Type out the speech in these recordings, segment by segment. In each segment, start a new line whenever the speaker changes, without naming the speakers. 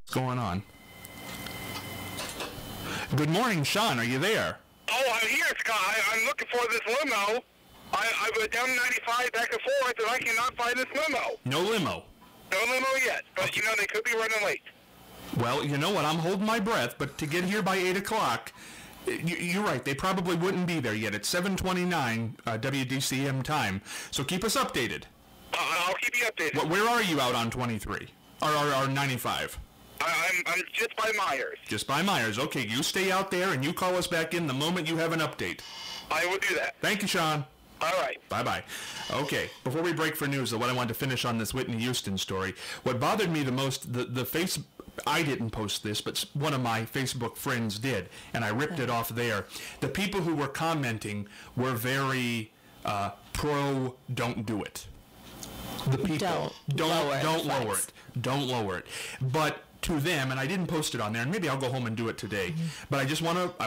What's going on? Good morning, Sean. Are you there?
Oh, I'm here, Scott. I'm looking for this limo. I went down 95 back and forth, and I cannot find this limo.
No limo.
No limo yet, but you know they could be running late.
Well, you know what? I'm holding my breath, but to get here by 8 o'clock, you're right. They probably wouldn't be there yet. It's 7:29 WDCM time. So keep us updated.
I'll keep you updated.
Where are you out on 23? Or 95?
I'm just by Myers.
Just by Myers. Okay, you stay out there and you call us back in the moment you have an update.
I will do that.
Thank you, Sean.
All right.
Bye-bye. Okay, before we break for news, though, what I wanted to finish on this Whitney Houston story, what bothered me the most, I didn't post this, but one of my Facebook friends did, and I ripped it off there. The people who were commenting were very pro don't do it. The people don't lower it. Don't lower it. But to them, and I didn't post it on there, and maybe I'll go home and do it today, but I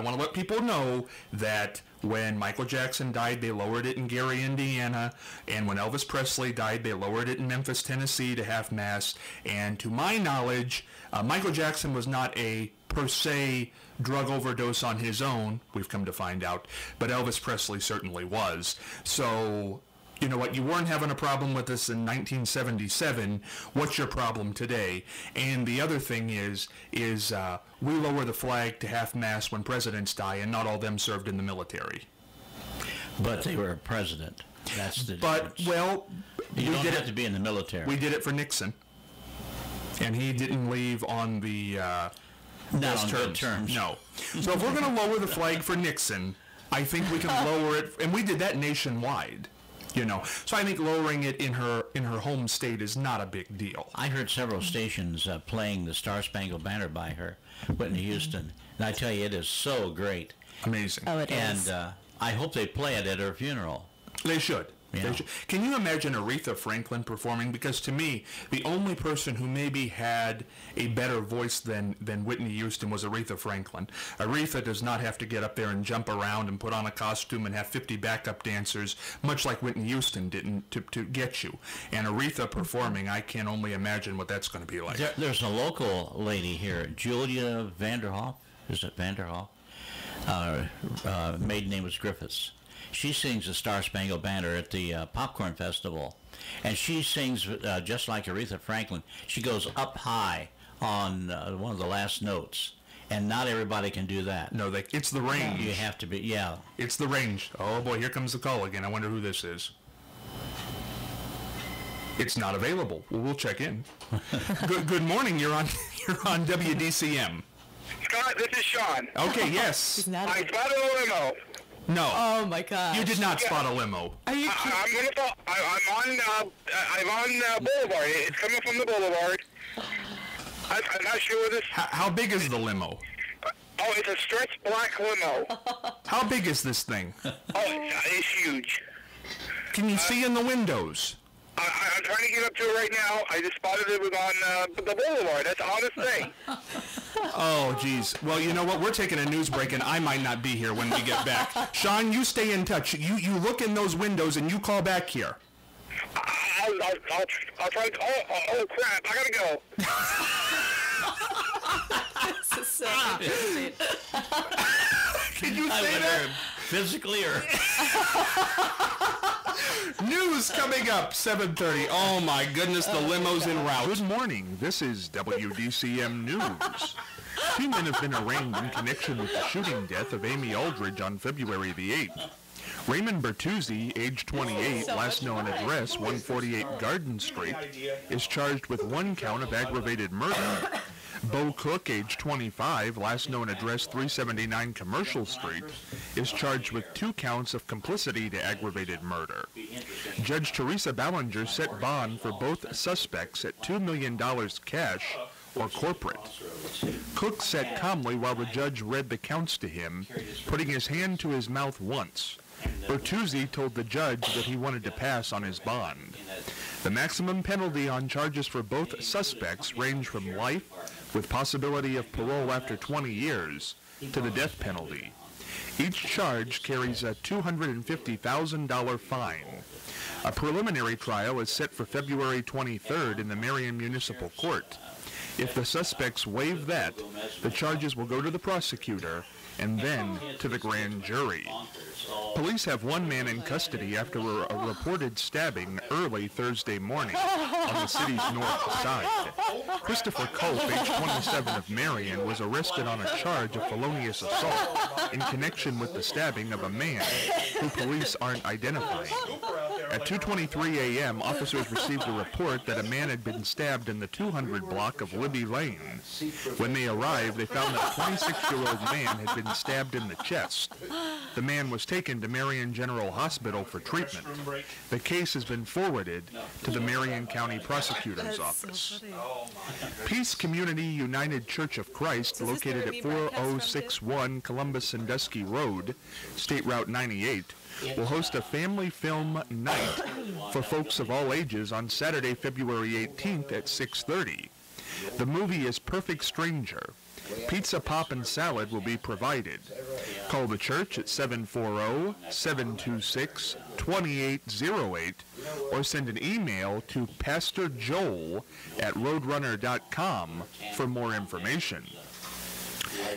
want to let people know that when Michael Jackson died, they lowered it in Gary, Indiana, and when Elvis Presley died, they lowered it in Memphis, Tennessee to half-mast, and to my knowledge, Michael Jackson was not a per se drug overdose on his own, we've come to find out, but Elvis Presley certainly was. So, you know what, you weren't having a problem with this in 1977, what's your problem today? And the other thing is we lower the flag to half-mast when presidents die, and not all of them served in the military.
But they were a president. That's the
difference. But, well,
you don't have to be in the military.
We did it for Nixon. And he didn't leave on the
not on good terms.
No. So if we're going to lower the flag for Nixon, I think we can lower it, and we did that nationwide. You know, so I think lowering it in her home state is not a big deal.
I heard several stations playing the Star Spangled Banner by her, Whitney Houston, and I tell you, it is so great.
Amazing.
Oh, it is.
And I hope they play it at her funeral.
They should.
Yeah.
They should. Can you imagine Aretha Franklin performing? Because to me, the only person who maybe had a better voice than Whitney Houston was Aretha Franklin. Aretha does not have to get up there and jump around and put on a costume and have 50 backup dancers, much like Whitney Houston didn't, to get you. And Aretha performing, I can only imagine what that's going to be like.
There's a local lady here, Julia Vanderhoff. Is it Vanderhoff? Maiden name was Griffiths. She sings the Star Spangled Banner at the Popcorn Festival, and she sings just like Aretha Franklin. She goes up high on one of the last notes, and not everybody can do that.
No, it's the range.
You have to be, yeah.
It's the range. Oh boy, here comes the call again. I wonder who this is. It's not available. Well, we'll check in. Good morning. You're on WDCM.
Scott, this is Sean.
Okay, yes.
I spotted a limo.
No.
Oh my God!
You did not spot a limo.
Are you?
I'm on Boulevard. It's coming from the Boulevard. I'm not sure what this.
How big is the limo?
Oh, it's a stretch black limo.
How big is this thing?
Oh, it's huge.
Can you see in the windows?
I'm trying to get up to it right now. I just spotted it was on the Boulevard. That's the honest thing.
Oh, geez. Well, you know what? We're taking a news break, and I might not be here when we get back. Sean, you stay in touch. You look in those windows, and you call back here.
I'll try. Oh, crap. I gotta go.
This is so confusing.
Can you say that?
Physically or...
News coming up, 7:30. Oh, my goodness, the limo's en route. Good morning. This is WDCM News. Two men have been arraigned in connection with the shooting death of Amy Aldridge on February the 8th. Raymond Bertuzzi, age 28, last known address 148 Garden Street, is charged with one count of aggravated murder. Bo Cook, age 25, last known address 379 Commercial Street, is charged with 2 counts of complicity to aggravated murder. Judge Teresa Ballinger set bond for both suspects at $2 million cash or corporate. Cook sat calmly while the judge read the counts to him, putting his hand to his mouth once. Bertuzzi told the judge that he wanted to pass on his bond. The maximum penalty on charges for both suspects range from life, with possibility of parole after 20 years, to the death penalty. Each charge carries a $250,000 fine. A preliminary trial is set for February 23rd in the Marion Municipal Court. If the suspects waive that, the charges will go to the prosecutor and then to the grand jury. Police have one man in custody after a reported stabbing early Thursday morning on the city's north side. Christopher Cope, age 27 of Marion, was arrested on a charge of felonious assault in connection with the stabbing of a man who police aren't identifying. At 2:23 a.m., officers received a report that a man had been stabbed in the 200 block of Libby Lane. When they arrived, they found that a 26-year-old man had been stabbed in the chest. The man was taken to Marion General Hospital for treatment. The case has been forwarded to the Marion County Prosecutor's Office. Peace Community United Church of Christ, located at 4061 Columbus Sandusky Road, State Route 98, will host a family film night for folks of all ages on Saturday, February 18th at 6:30. The movie is Perfect Stranger. Pizza, pop, and salad will be provided. Call the church at 740-726-2808 or send an email to pastorjoel@roadrunner.com for more information.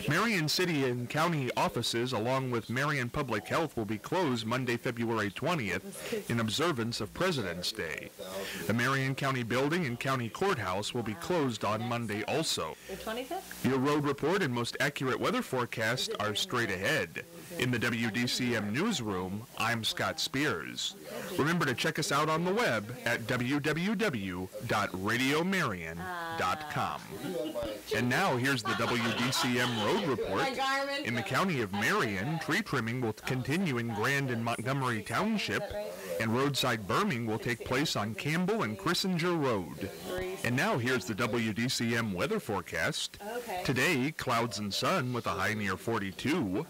Marion City and County offices, along with Marion Public Health, will be closed Monday, February 20th in observance of President's Day. The Marion County Building and County Courthouse will be closed on Monday also.
The 25th?
Your road report and most accurate weather forecast are straight ahead. In the WDCM newsroom, I'm Scott Spears. Remember to check us out on the web at www.radiomarion.com. And now here's the WDCM road report. In the county of Marion, tree trimming will continue in Grand and Montgomery Township, and roadside berming will take place on Campbell and Chrissinger Road. And now here's the WDCM weather forecast. Today, clouds and sun with a high near 42.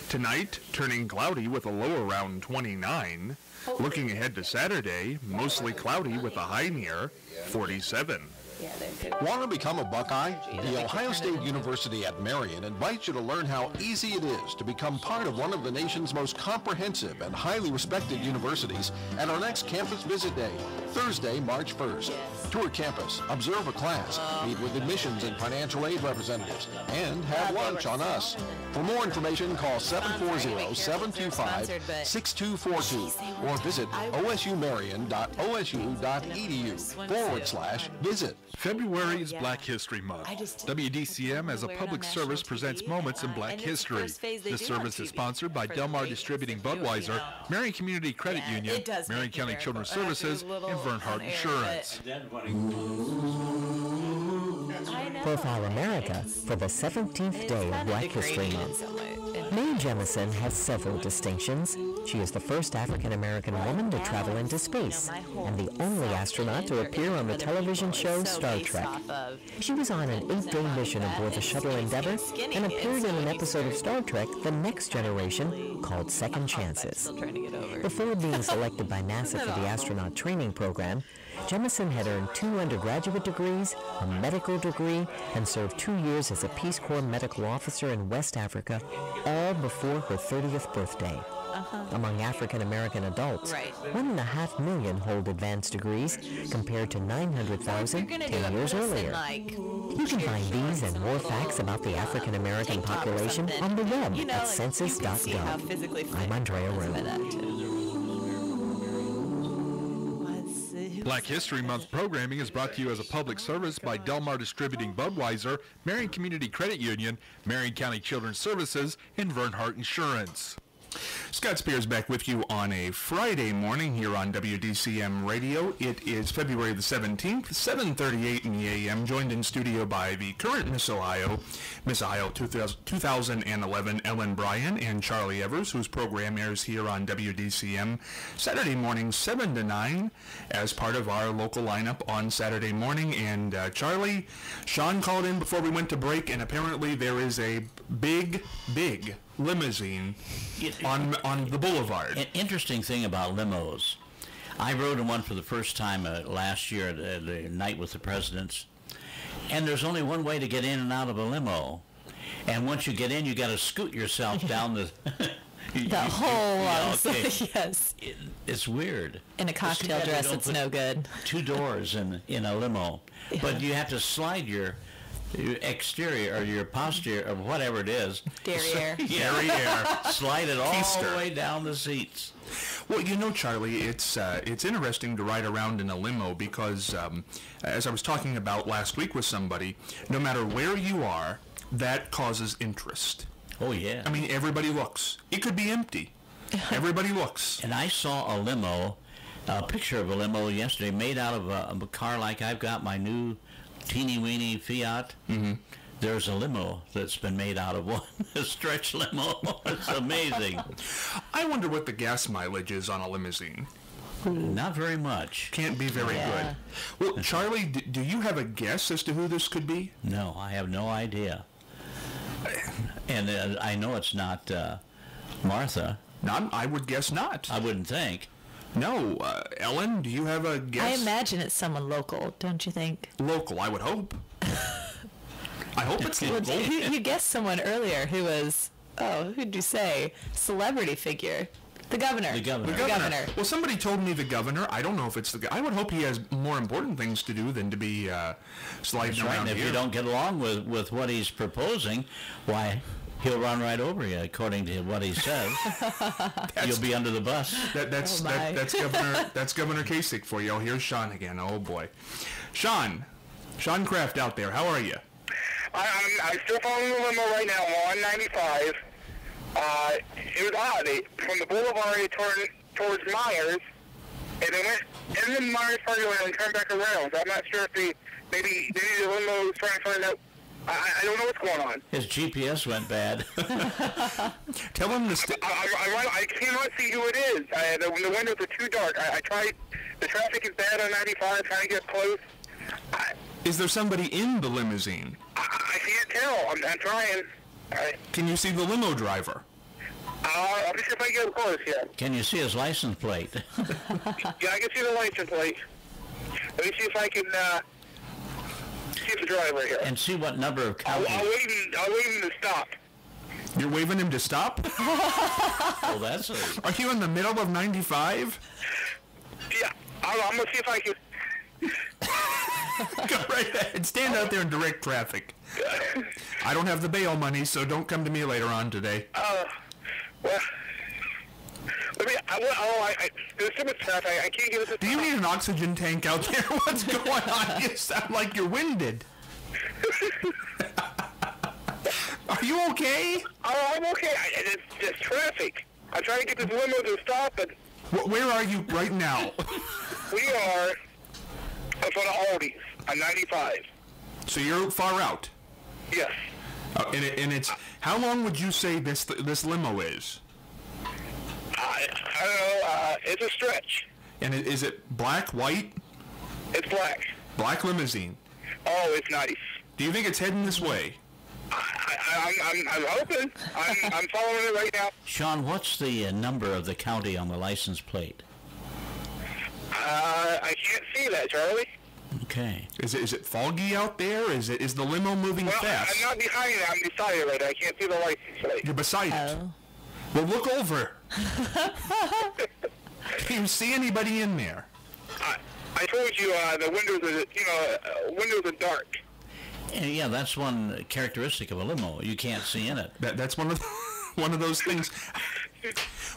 Tonight, turning cloudy with a low around 29. Looking ahead to Saturday, mostly cloudy with a high near 47.
Want to become a Buckeye? The Ohio State University at Marion invites you to learn how easy it is to become part of one of the nation's most comprehensive and highly respected universities at our next campus visit day, Thursday, March 1st. Tour campus, observe a class, meet with admissions and financial aid representatives, and have lunch on us. For more information, call 740-725-6242 or visit osumarion.osu.edu/visit.
February is Black History Month. WDCM as a public service presents moments in Black history. This service is sponsored by Delmar Distributing Budweiser, Marion Community Credit Union, Marion County Children's Services, and Vernhardt Insurance.
Profile America for the 17th day of Black History Month. Mae Jemison has several distinctions. She is the first African-American woman to travel into space and the only astronaut to appear on the television show Star Trek. She was on an 8-day mission aboard the shuttle Endeavour and appeared in an episode of Star Trek The Next Generation called Second Chances. Before being selected by NASA for the astronaut training program, Jemison had earned 2 undergraduate degrees, a medical degree, and served 2 years as a Peace Corps medical officer in West Africa, all before her 30th birthday. Among African-American adults, 1.5 million hold advanced degrees, compared to 900,000 10 years earlier. You can find these and more facts about the African-American population on the web at census.gov. I'm Andrea Rowe.
Black History Month programming is brought to you as a public service by Delmar Distributing Budweiser, Marion Community Credit Union, Marion County Children's Services, and Vernhardt Insurance.
Scott Spears back with you on a Friday morning here on WDCM Radio. It is February the 17th, 7:38 in the a.m., joined in studio by the current Miss Ohio 2011 Ellen Bryan and Charlie Evers, whose program airs here on WDCM Saturday morning 7 to 9 as part of our local lineup on Saturday morning. And Charlie, Sean called in before we went to break, and apparently there is a big limousine on the boulevard.
An interesting thing about limos. I rode in one for the first time last year at the night with the presidents, and there's only one way to get in and out of a limo. And once you get in, you got to scoot yourself down the
The whole
okay.
Yes.
It's weird.
In a cocktail dress, it's no good.
2 doors in a limo, but you have to slide your exterior or your posterior or whatever it is.
Derriere.
Derriere. Slide it all the way down the seats.
Well, you know, Charlie, it's interesting to ride around in a limo because, as I was talking about last week with somebody, no matter where you are, that causes interest.
Oh, yeah.
I mean, everybody looks. It could be empty. Everybody looks.
And I saw a picture of a limo yesterday made out of a car like I've got my new teeny-weeny Fiat.
Mm-hmm.
There's a limo that's been made out of one, a stretch limo. It's amazing.
I wonder what the gas mileage is on a limousine.
Not very much.
Can't be very good. Well, Charlie, do you have a guess as to who this could be?
No, I have no idea. And I know it's not Martha.
I would guess not.
I wouldn't think.
No. Ellen, do you have a guess?
I imagine it's someone local, don't you think?
Local, I would hope. I hope it's local.
You guessed someone earlier who was, who'd you say? Celebrity figure. The governor.
The governor.
The governor. Well, somebody told me the governor. I don't know if it's the guy. I would hope he has more important things to do than to be sliding around
and if
here.
you don't get along with what he's proposing, why, he'll run right over you, according to what he says. You'll be under the bus.
That's Governor Kasich for you. Oh, here's Sean again. Oh, boy. Sean Kraft out there. How are you?
I'm still following the limo right now. I'm on 95. It was odd. From the boulevard, they turned towards Myers, and they went in the Myers parking lot and turned back around. So I'm not sure if maybe the limo was trying to find out. I don't know what's going on.
His GPS went bad.
Tell him to
I cannot see who it is. The windows are too dark. I tried. The traffic is bad on 95, trying to get close.
Is there somebody in the limousine?
I can't tell. I'm trying.
Can you see the limo driver?
I'll see if I can get close, yeah.
Can you see his license plate?
Yeah, I can see the license plate. Let me see if I can see the driver here.
And see what number of counties.
I'll wait him to stop.
You're waving him to stop?
Oh, that's a...
Are you in the middle of 95?
Yeah, I'm going to see if I can...
Go right ahead. Stand out there and direct traffic. I don't have the bail money, so don't come to me later on today.
Well, there's so much traffic, I can't get it.
Do you need an oxygen tank out there? What's going on? You sound like you're winded. Are you okay?
Oh, I'm okay. It's traffic. I'm trying to get this limo to stop, but...
Where are you right now?
We are in front of Aldi's on 95. So
you're far out?
Yes.
And it's... How long would you say this limo is?
I don't know. It's a stretch.
And is it black, white?
It's black.
Black limousine.
Oh, it's nice.
Do you think it's heading this way?
I'm hoping. I'm following it right now.
Sean, what's the number of the county on the license plate?
I can't see that, Charlie.
Okay.
Is it foggy out there? Is the limo moving fast?
I'm not behind it. I'm beside it right now. I can't see the license plate.
You're beside it. Well, look over. Can you see anybody in there?
I told you the windows are dark.
And yeah, that's one characteristic of a limo. You can't see in it.
That's one of those things.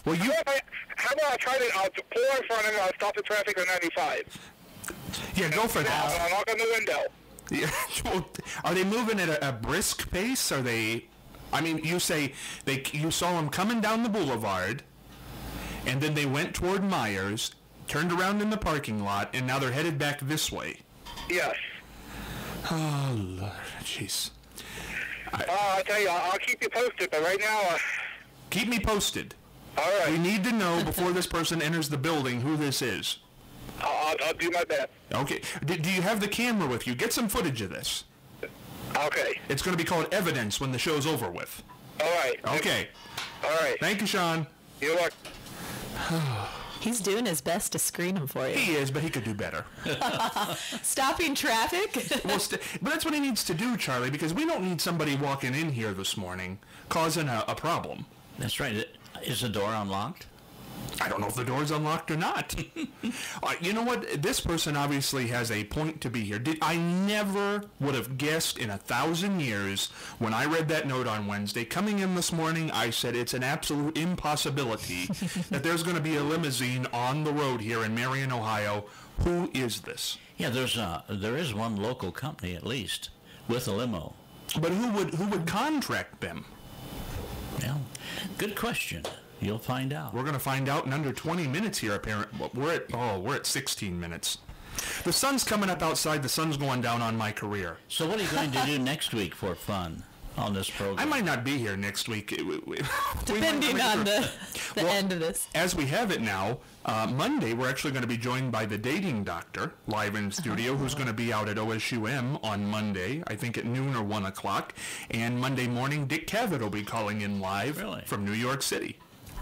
Well,
how about I try to pull in front of him? I'll stop the traffic on 95.
Yeah, go for that.
I'll knock on the window.
Yeah. Are they moving at a brisk pace? Are they? I mean, you say you saw them coming down the boulevard, and then they went toward Myers, turned around in the parking lot, and now they're headed back this way.
Yes.
Oh, Lord, jeez.
I tell you, I'll keep you posted, but right now...
Keep me posted.
All right.
We need to know before this person enters the building who this is.
I'll do my best.
Okay. Do you have the camera with you? Get some footage of this.
Okay.
It's going to be called evidence when the show's over with.
All right.
Okay.
All right.
Thank you, Sean.
You're welcome.
He's doing his best to screen him for you.
He is, but he could do better.
Stopping traffic?
But that's what he needs to do, Charlie, because we don't need somebody walking in here this morning causing a problem.
That's right. Is the door unlocked?
I don't know if the door's unlocked or not. You know what? This person obviously has a point to be here. I never would have guessed in 1,000 years when I read that note on Wednesday. Coming in this morning, I said it's an absolute impossibility that there's going to be a limousine on the road here in Marion, Ohio. Who is this?
Yeah, there is one local company at least with a limo.
But who would contract them?
Well, good question. You'll find out.
We're going to find out in under 20 minutes here, apparently. We're at 16 minutes. The sun's coming up outside. The sun's going down on my career.
So what are you going to do next week for fun on this program?
I might not be here next week.
Depending on the end of this.
As we have it now, Monday we're actually going to be joined by the dating doctor live in studio, who's going to be out at OSUM on Monday, I think at noon or 1 o'clock. And Monday morning, Dick Cavett will be calling in live from New York City.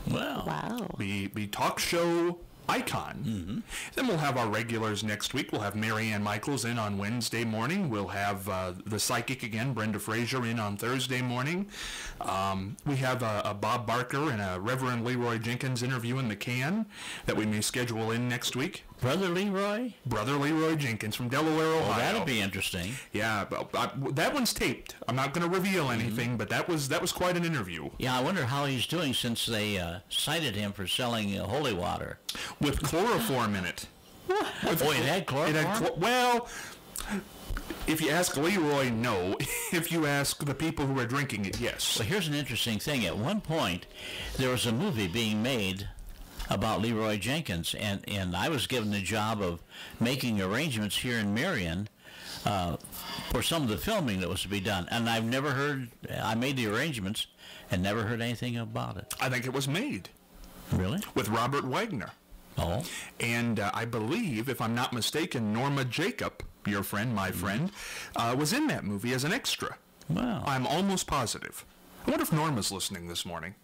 Wow.
Be talk show icon. Mm-hmm. Then we'll have our regulars next week. We'll have Mary Ann Michaels in on Wednesday morning. We'll have the psychic again, Brenda Frazier, in on Thursday morning. We have a Bob Barker and a Reverend Leroy Jenkins interview in the can that we may schedule in next week.
Brother Leroy?
Brother Leroy Jenkins from Delaware, Ohio.
Well, that'll be interesting.
Yeah, that one's taped. I'm not going to reveal anything, but that was quite an interview.
Yeah, I wonder how he's doing since they cited him for selling holy water.
With chloroform in it.
It had chloroform?
Well, if you ask Leroy, no. If you ask the people who are drinking it, yes.
Well, here's an interesting thing. At one point, there was a movie being made about Leroy Jenkins, and I was given the job of making arrangements here in Marion for some of the filming that was to be done. And I've never heard, I made the arrangements and never heard anything about it.
I think it was made.
Really?
With Robert Wagner.
Oh.
And I believe, if I'm not mistaken, Norma Jacob, your friend, my friend, was in that movie as an extra.
Wow.
I'm almost positive. I wonder if Norma's listening this morning.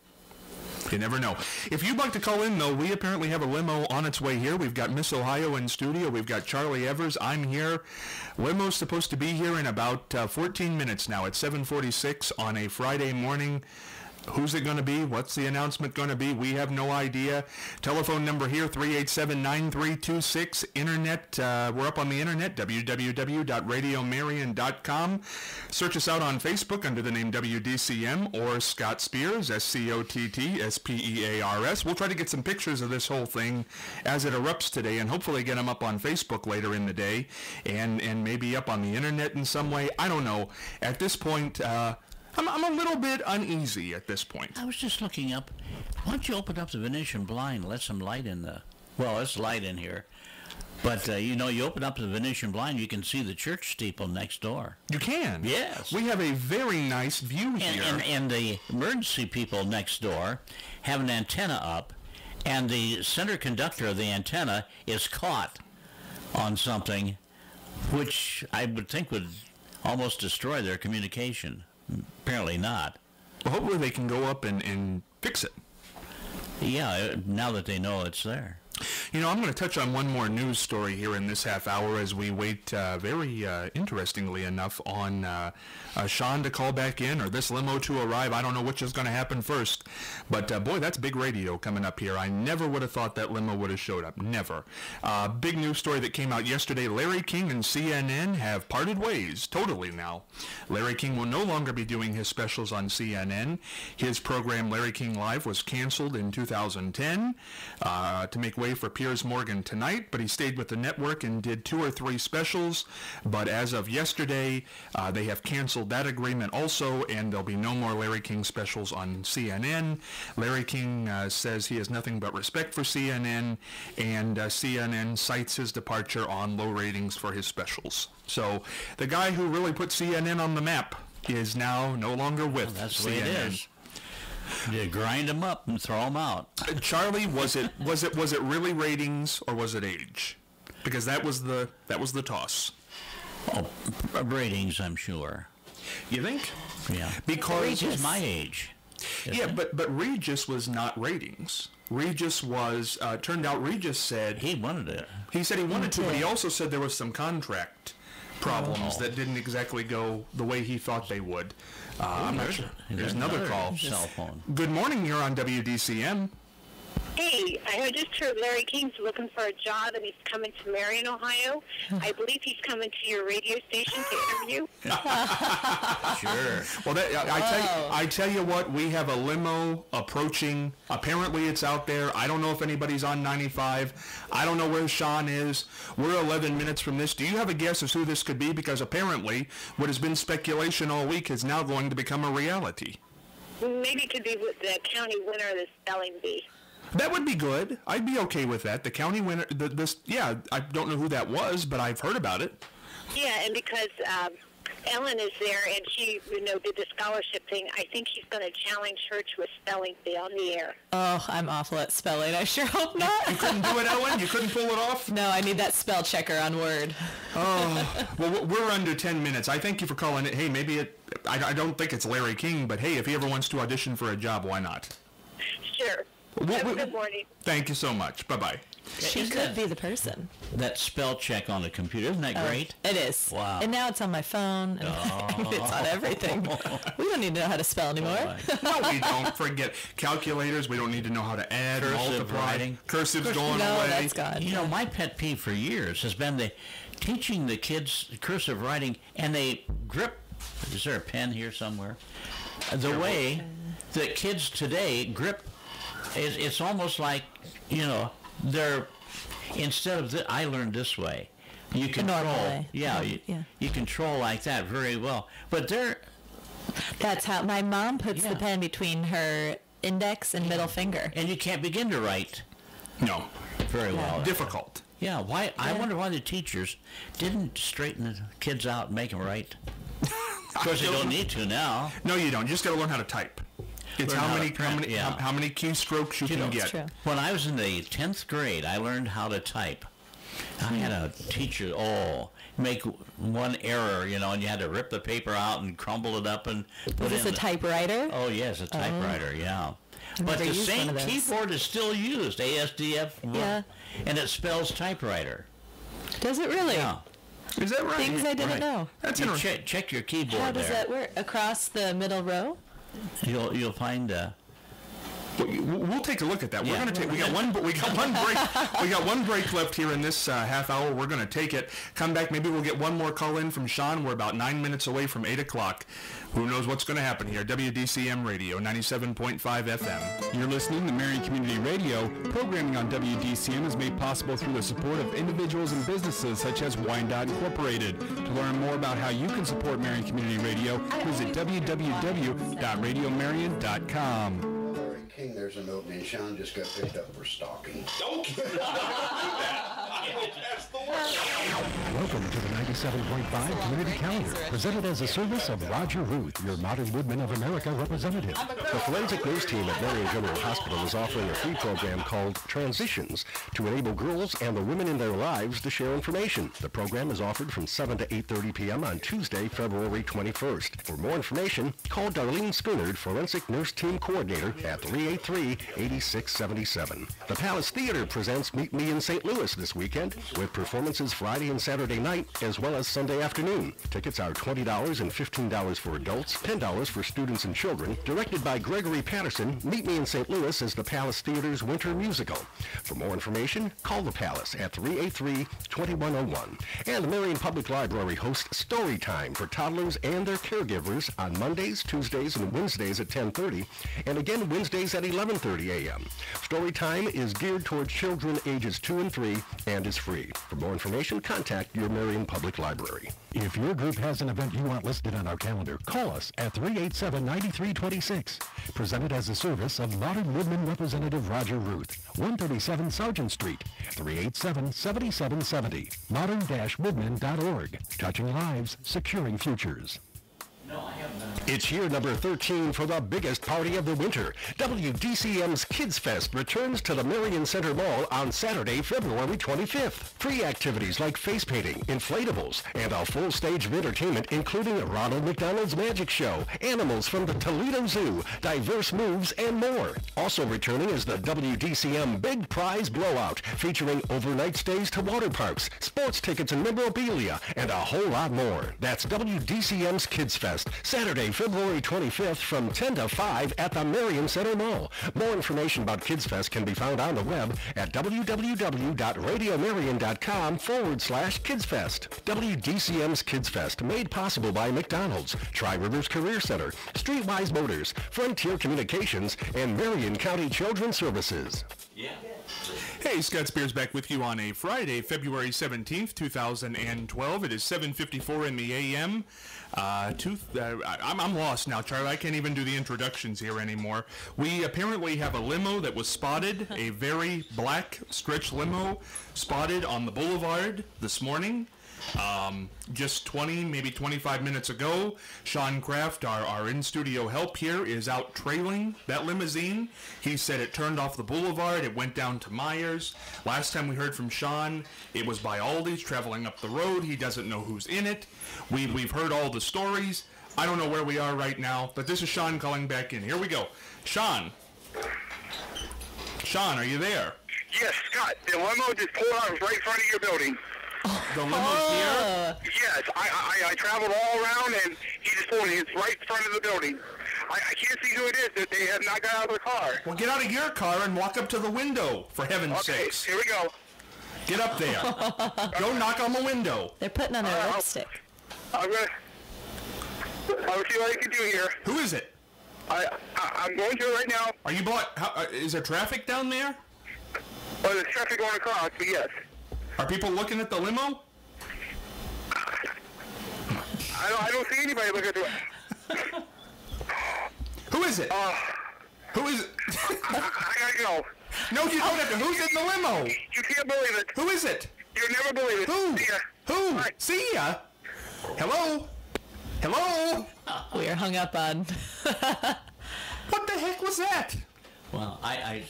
You never know. If you'd like to call in, though, we apparently have a limo on its way here. We've got Miss Ohio in studio. We've got Charlie Evers. I'm here. Limo's supposed to be here in about 14 minutes now at 7:46 on a Friday morning. Who's it going to be? What's the announcement going to be? We have no idea. Telephone number here, 387-9326. Internet, we're up on the internet, www.radiomarion.com. Search us out on Facebook under the name WDCM or Scott Spears, SCOTTSPEARS. We'll try to get some pictures of this whole thing as it erupts today and hopefully get them up on Facebook later in the day and maybe up on the internet in some way. I don't know. At this point, I'm a little bit uneasy at this point.
I was just looking up. Why don't you open up the Venetian blind and let some light in the... Well, it's light in here. But, you open up the Venetian blind, you can see the church steeple next door.
You can?
Yes.
We have a very nice view here.
And the emergency people next door have an antenna up, and the center conductor of the antenna is caught on something which I would think would almost destroy their communication. Apparently not.
Well, hopefully they can go up and fix it.
Yeah, now that they know it's there.
I'm going to touch on one more news story here in this half hour as we wait, very interestingly enough, on Sean to call back in or this limo to arrive. I don't know which is going to happen first. But, boy, that's big radio coming up here. I never would have thought that limo would have showed up. Never. Big news story that came out yesterday. Larry King and CNN have parted ways totally now. Larry King will no longer be doing his specials on CNN. His program, Larry King Live, was canceled in 2010 to make way for Piers Morgan tonight, but he stayed with the network and did 2 or 3 specials. But as of yesterday, they have canceled that agreement also, and there'll be no more Larry King specials on CNN. Larry King says he has nothing but respect for CNN, and CNN cites his departure on low ratings for his specials. So the guy who really put CNN on the map is now no longer with
that's
CNN.
The way it is. You grind them up and throw them out.
Charlie, was it really ratings or was it age? Because that was the toss.
Oh, ratings, I'm sure.
You think?
Yeah.
Because
Regis is my age.
Yeah, but Regis was not ratings. Regis was turned out. Regis said
he wanted it.
He said he wanted to, but he also said there was some contract problems that didn't exactly go the way he thought they would. I'm not sure. There's another call.
Cell phone.
Good morning. You're on WDCM.
Hey, I just heard Larry King's looking for a job, and he's coming to Marion, Ohio. I believe he's coming to your radio station to interview.
Sure.
Well, I tell you what, we have a limo approaching. Apparently, it's out there. I don't know if anybody's on 95. I don't know where Sean is. We're 11 minutes from this. Do you have a guess as who this could be? Because apparently, what has been speculation all week is now going to become a reality.
Maybe it could be with the county winner of the spelling bee.
That would be good. I'd be okay with that. The county winner, I don't know who that was, but I've heard about it.
Yeah, and because Ellen is there and she, did the scholarship thing, I think he's going to challenge her to a spelling bee on the air.
Oh, I'm awful at spelling. I sure hope not.
You couldn't do it, Ellen? You couldn't pull it off?
No, I need that spell checker on Word.
Oh, well, we're under 10 minutes. I thank you for calling it. Hey, maybe I don't think it's Larry King, but hey, if he ever wants to audition for a job, why not?
Sure. Have a good morning.
Thank you so much. Bye-bye.
She could be the person.
That spell check on the computer, isn't that great?
It is.
Wow.
And now it's on my phone. And it's on everything. We don't need to know how to spell anymore.
No, we don't. Forget calculators. We don't need to know how to add,
Cursive
multiply.
writing.
Cursive's going
no,
away.
That's gone.
My pet peeve for years has been teaching the kids cursive writing, and they grip. Is there a pen here somewhere? The way that kids today grip, it's almost like, they're, instead of I learned this way. You control. You control like that very well. But
that's how my mom puts the pen between her index and middle finger.
And you can't begin to write.
No.
Very well.
Difficult.
Yeah, why? I wonder why the teachers didn't straighten the kids out and make them write. Of course, you don't need to now.
No, you don't. You just got to learn how to type. It's how many keystrokes you can get.
True.
When I was in the 10th grade, I learned how to type. I had a teacher, make one error, and you had to rip the paper out and crumble it up and put
Was this a typewriter?
Oh, yes, a typewriter, yeah. But the same keyboard is still used, ASDF, and it spells typewriter.
Does it really?
Yeah.
Is that right?
Things I didn't know.
That's interesting. Check your keyboard.
How does that work? Across the middle row?
You'll find.
We'll take a look at that. We're going to take. We got one break. We got one break left here in this half hour. We're going to take it. Come back. Maybe we'll get one more call in from Sean. We're about 9 minutes away from 8 o'clock. Who knows what's going to happen here? WDCM Radio, 97.5 FM.
You're listening to Marion Community Radio. Programming on WDCM is made possible through the support of individuals and businesses such as Wyandotte Incorporated. To learn more about how you can support Marion Community Radio, visit www.radiomarion.com.
King, there's an opening. Sean just got picked up for stalking.
Don't do that. That's the worst.
Welcome to the 97.5 Community Calendar, presented as a service of Roger Ruth, your Modern Woodmen of America representative.
The Forensic News Team at Marion General Hospital is offering a free program called Transitions to enable girls and the women in their lives to share information. The program is offered from 7 to 8:30 p.m. on Tuesday, February 21st. For more information, call Darlene Schoonard, Forensic Nurse Team Coordinator, at 383-8677. The Palace Theater presents Meet Me in St. Louis this weekend, with performances Friday and Saturday night, as well as Sunday afternoon. Tickets are $20 and $15 for adults, $10 for students and children. Directed by Gregory Patterson, Meet Me in St. Louis is the Palace Theater's winter musical. For more information, call the Palace at 383-2101. And the Marion Public Library hosts Story Time for toddlers and their caregivers on Mondays, Tuesdays, and Wednesdays at 10:30, and again Wednesdays at 11:30 a.m. Story Time is geared toward children ages 2 and 3 and is free. For more information, contact your Marion Public Library.
If your group has an event you want listed on our calendar, call us at 387-9326. Presented as a service of Modern Woodmen Representative Roger Ruth, 137 Sargent Street, 387-7770. Modern-woodmen.org. Touching lives, securing futures.
No, I have none.
It's year number 13 for the biggest party of the winter. WDCM's Kids Fest returns to the Marion Center Mall on Saturday, February 25th. Free activities like face painting, inflatables, and a full stage of entertainment including Ronald McDonald's Magic Show, animals from the Toledo Zoo, diverse moves, and more. Also returning is the WDCM Big Prize Blowout, featuring overnight stays to water parks, sports tickets and memorabilia, and a whole lot more. That's WDCM's Kids Fest, Saturday, February 25th from 10 to 5 at the Marion Center Mall. More information about Kids Fest can be found on the web at www.radiomarion.com/KidsFest. WDCM's Kids Fest, made possible by McDonald's, Tri-Rivers Career Center, Streetwise Motors, Frontier Communications, and Marion County Children's Services.
Yeah.
Hey, Scott Spears back with you on a Friday, February 17th, 2012. It is 7:54 in the a.m. I'm lost now, Charlie. I can't even do the introductions here anymore. We apparently have a limo that was spotted, a very black stretch limo spotted on the boulevard this morning. Just 20, maybe 25 minutes ago, Sean Kraft, our in-studio help here, is out trailing that limousine. He said it turned off the boulevard, it went down to Myers. Last time we heard from Sean, it was by Aldi's traveling up the road. He doesn't know who's in it. We've heard all the stories. I don't know where we are right now, but this is Sean calling back in. Here we go. Sean, are you there?
Yes, Scott. The limo just pulled out right in front of your building.
The limo's here?
Yes, I traveled all around, and he just pulled it. It's right in front of the building. I can't see who it is. That they have not got out of their car.
Well, get out of your car and walk up to the window, for heaven's sakes.
Here we go.
Get up there. Go knock on the window.
They're putting on their lipstick.
I'll see what I can do here.
Who is it?
I'm going to it right now.
Are you is there traffic down there?
Well, there's traffic going across, but yes.
Are people looking at the limo?
I don't see anybody looking at the limo.
Who is it? Who is it?
I gotta go.
No, you don't have to. Who's in the limo?
You can't believe it.
Who is it?
You'll never believe it.
Who?
See ya.
Who?
Bye.
See ya. Hello? Hello?
We are hung up on.
What the heck was that?
Well, I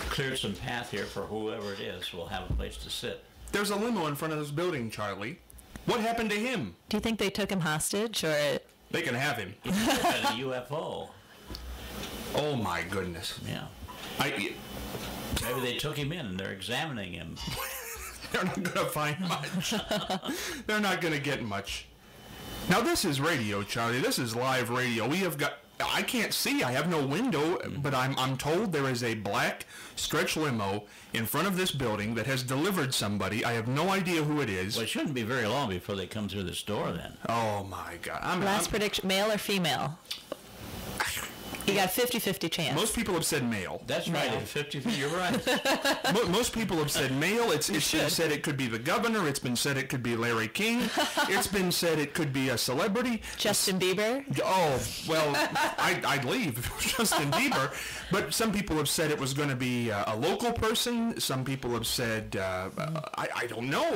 cleared some path here for whoever it is will have a place to sit.
There's a limo in front of this building, Charlie. What happened to him?
Do you think they took him hostage, or?
They can have him.
He had a UFO.
Oh my goodness.
Yeah. Maybe they took him in and they're examining him.
They're not going to find much. They're not going to get much. Now this is radio, Charlie. This is live radio. We have got... I can't see. I have no window, but I'm told there is a black stretch limo in front of this building that has delivered somebody. I have no idea who it is.
Well, it shouldn't be very long before they come through this door then.
Oh, my God.
Last prediction, male or female? You got a 50-50 chance.
Most people have said male.
That's right. 50-50. You're right.
Most people have said male. It's been said it could be the governor. It's been said it could be Larry King. It's been said it could be a celebrity.
Justin Bieber?
Oh, well, I'd leave if it was Justin Bieber. But some people have said it was going to be a local person. Some people have said, I don't know.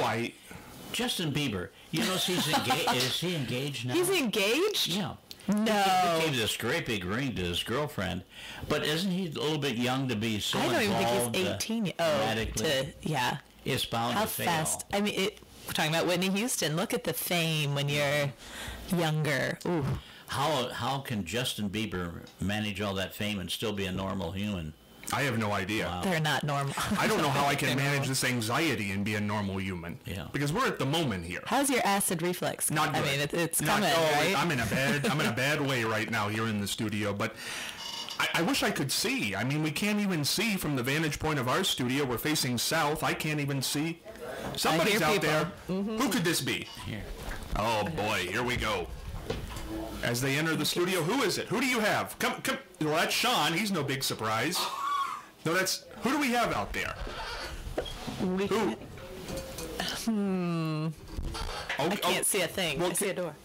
Justin Bieber. You know, he's engaged. Is he engaged now?
He's engaged?
Yeah.
No.
He gave this great big ring to his girlfriend, but isn't he a little bit young to be so involved?
I don't even think he's 18. Yeah.
It's bound to fail. How fast?
I mean, we're talking about Whitney Houston. Look at the fame when you're younger. Ooh.
How can Justin Bieber manage all that fame and still be a normal human?
I have no idea.
Wow.
They're not normal.
I don't know how I can manage this anxiety and be a normal human.
Yeah.
Because we're at the moment here.
How's your acid reflux?
Not good.
I mean, it's coming, right?
I'm in a bad way right now here in the studio, but I wish I could see. I mean, we can't even see from the vantage point of our studio. We're facing south. I can't even see. Somebody's out there. Mm-hmm. Who could this be?
Here.
Oh boy, here we go. As they enter the studio, who is it? Who do you have? Come. Well, that's Sean. He's no big surprise. No, who do we have out there? Who?
I can't see a thing. Well, I see a door.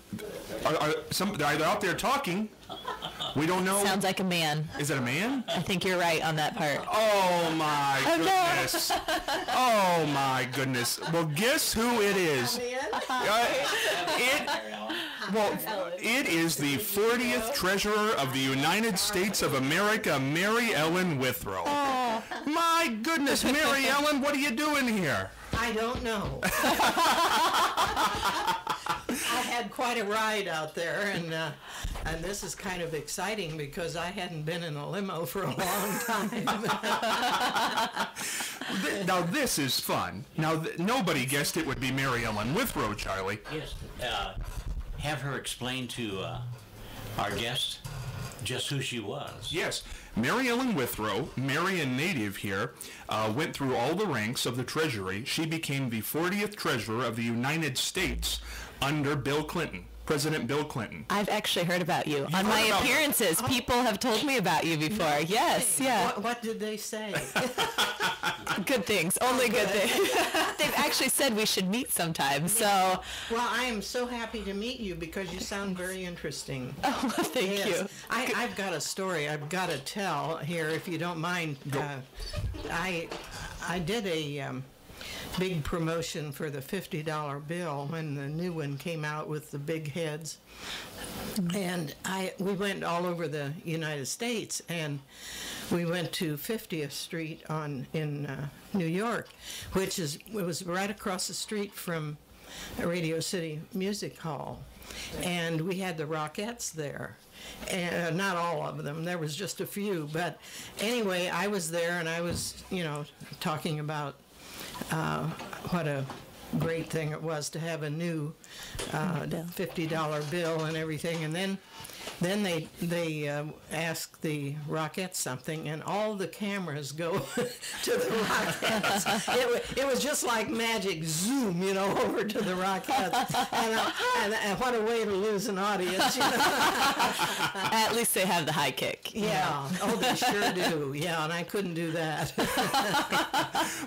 Are they out there talking? We don't know.
Sounds like a man.
Is it a man?
I think you're right on that part.
Oh my goodness. Oh my goodness. Well, guess who it is? Well, it is the 40th Treasurer of the United States of America, Mary Ellen Withrow.
Oh.
My goodness, Mary Ellen, what are you doing here?
I don't know. I had quite a ride out there, and this is kind of exciting because I hadn't been in a limo for a long time.
Now, this is fun. Now, nobody guessed it would be Mary Ellen Withrow, Charlie.
Yes. Have her explain to our guest just who she was.
Yes. Mary Ellen Withrow, Marion native here, went through all the ranks of the Treasury. She became the 40th Treasurer of the United States under Bill Clinton. President Bill Clinton.
I've actually heard about you. On my appearances, people have told me about you before. Yes, yeah.
What did they say?
Good things, only good things. They've actually said we should meet sometime, so.
Well, I am so happy to meet you because you sound very interesting.
Oh, well, thank you.
I've got a story I've got to tell here, if you don't mind. I did a big promotion for the $50 bill when the new one came out with the big heads, and we went all over the United States, and we went to 50th Street in New York, it was right across the street from Radio City Music Hall, and we had the Rockettes there. And not all of them, there was just a few, but anyway, I was there, and I was, talking about what a great thing it was to have a new $50 bill and everything. And then they ask the Rockettes something, and all the cameras go to the Rockettes. It was just like magic, zoom, over to the Rockettes. And what a way to lose an audience.
At least they have the high kick.
Yeah. Oh, they sure do. Yeah, and I couldn't do that.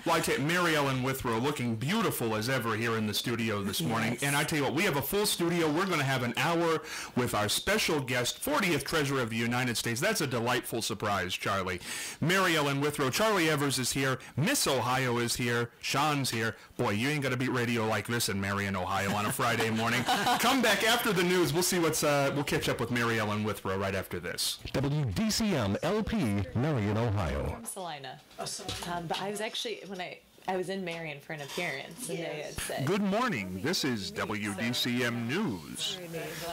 Well, I tell you, Mary Ellen Withrow looking beautiful as ever here in the studio this morning. Yes. And I tell you what, we have a full studio. We're going to have an hour with our special guest, 40th Treasurer of the United States. That's a delightful surprise, Charlie. Mary Ellen Withrow. Charlie Evers is here. Miss Ohio is here. Sean's here. Boy, you ain't going to beat radio like this in Marion, Ohio on a Friday morning. Come back after the news. We'll see we'll catch up with Mary Ellen Withrow right after this.
WDCM LP, Marion, Ohio.
I'm Salina. But I was actually, I was in Marion for an appearance, and they had said...
Good morning. This is WDCM News.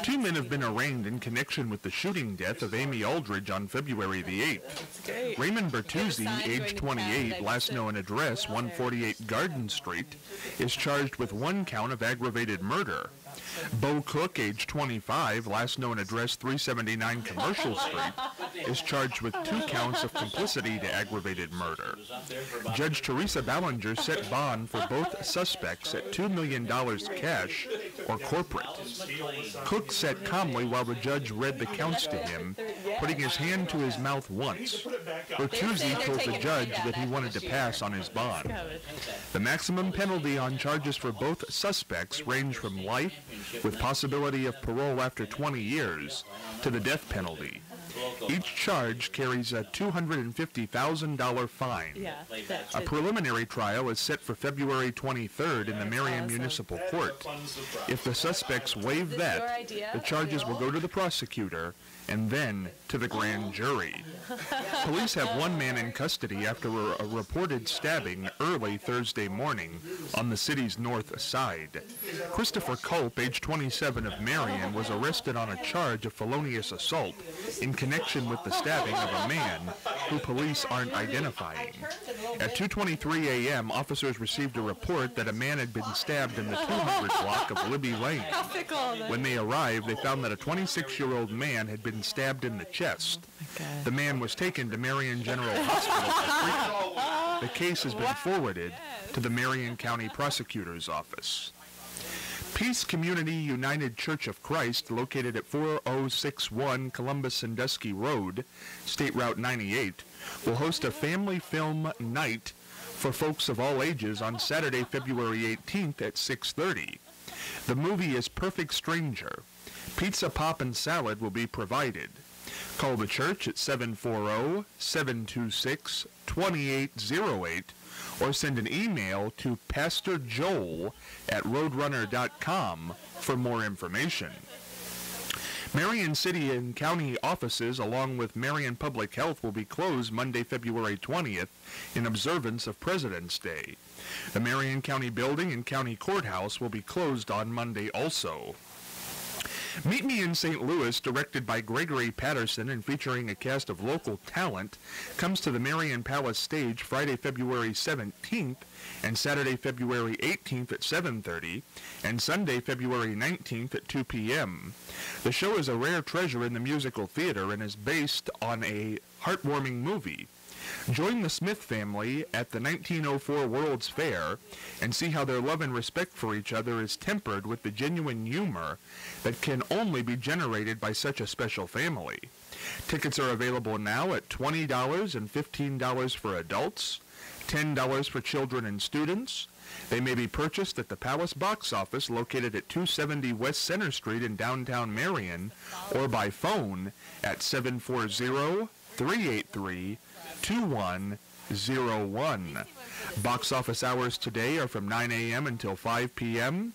2 men have been arraigned in connection with the shooting death of Amy Aldridge on February the 8th. Raymond Bertuzzi, age 28, last known address 148 Garden Street, is charged with 1 count of aggravated murder. Bo Cook, age 25, last known address 379 Commercial Street, is charged with 2 counts of complicity to aggravated murder. Judge Teresa Ballinger set bond for both suspects at $2 million cash or corporate. Cook sat calmly while the judge read the counts to him, putting his hand to his mouth once. Bertuzzi told the judge that he wanted to pass on his bond. The maximum penalty on charges for both suspects range from life with possibility of parole after 20 years to the death penalty. Each charge carries a $250,000 fine. A preliminary trial is set for February 23rd in the Marion Municipal Court. If the suspects waive that, the charges will go to the prosecutor and then to the grand jury. Police have 1 man in custody after a reported stabbing early Thursday morning on the city's north side. Christopher Culp, age 27 of Marion, was arrested on a charge of felonious assault in connection with the stabbing of a man who police aren't identifying. At 2:23 a.m., officers received a report that a man had been stabbed in the 200 block of Libby Lane. When they arrived, they found that a 26-year-old man had been stabbed in the chest. The man was taken to Marion General Hospital for treatment. The case has been forwarded to the Marion County Prosecutor's Office. Peace Community United Church of Christ, located at 4061 Columbus Sandusky Road, State Route 98, will host a family film night for folks of all ages on Saturday, February 18th at 6:30. The movie is Perfect Stranger. Pizza, pop, and salad will be provided. Call the church at 740-726-2808 or send an email to pastorjoel@roadrunner.com for more information. Marion City and County offices, along with Marion Public Health, will be closed Monday, February 20th in observance of President's Day. The Marion County Building and County Courthouse will be closed on Monday also. Meet Me in St. Louis, directed by Gregory Patterson and featuring a cast of local talent, comes to the Marion Palace stage Friday, February 17th and Saturday, February 18th at 7:30 and Sunday, February 19th at 2 p.m. The show is a rare treasure in the musical theater and is based on a heartwarming movie. Join the Smith family at the 1904 World's Fair and see how their love and respect for each other is tempered with the genuine humor that can only be generated by such a special family. Tickets are available now at $20 and $15 for adults, $10 for children and students. They may be purchased at the Palace box office located at 270 West Center Street in downtown Marion or by phone at 740-383-2101. Box office hours today are from 9 a.m. until 5 p.m.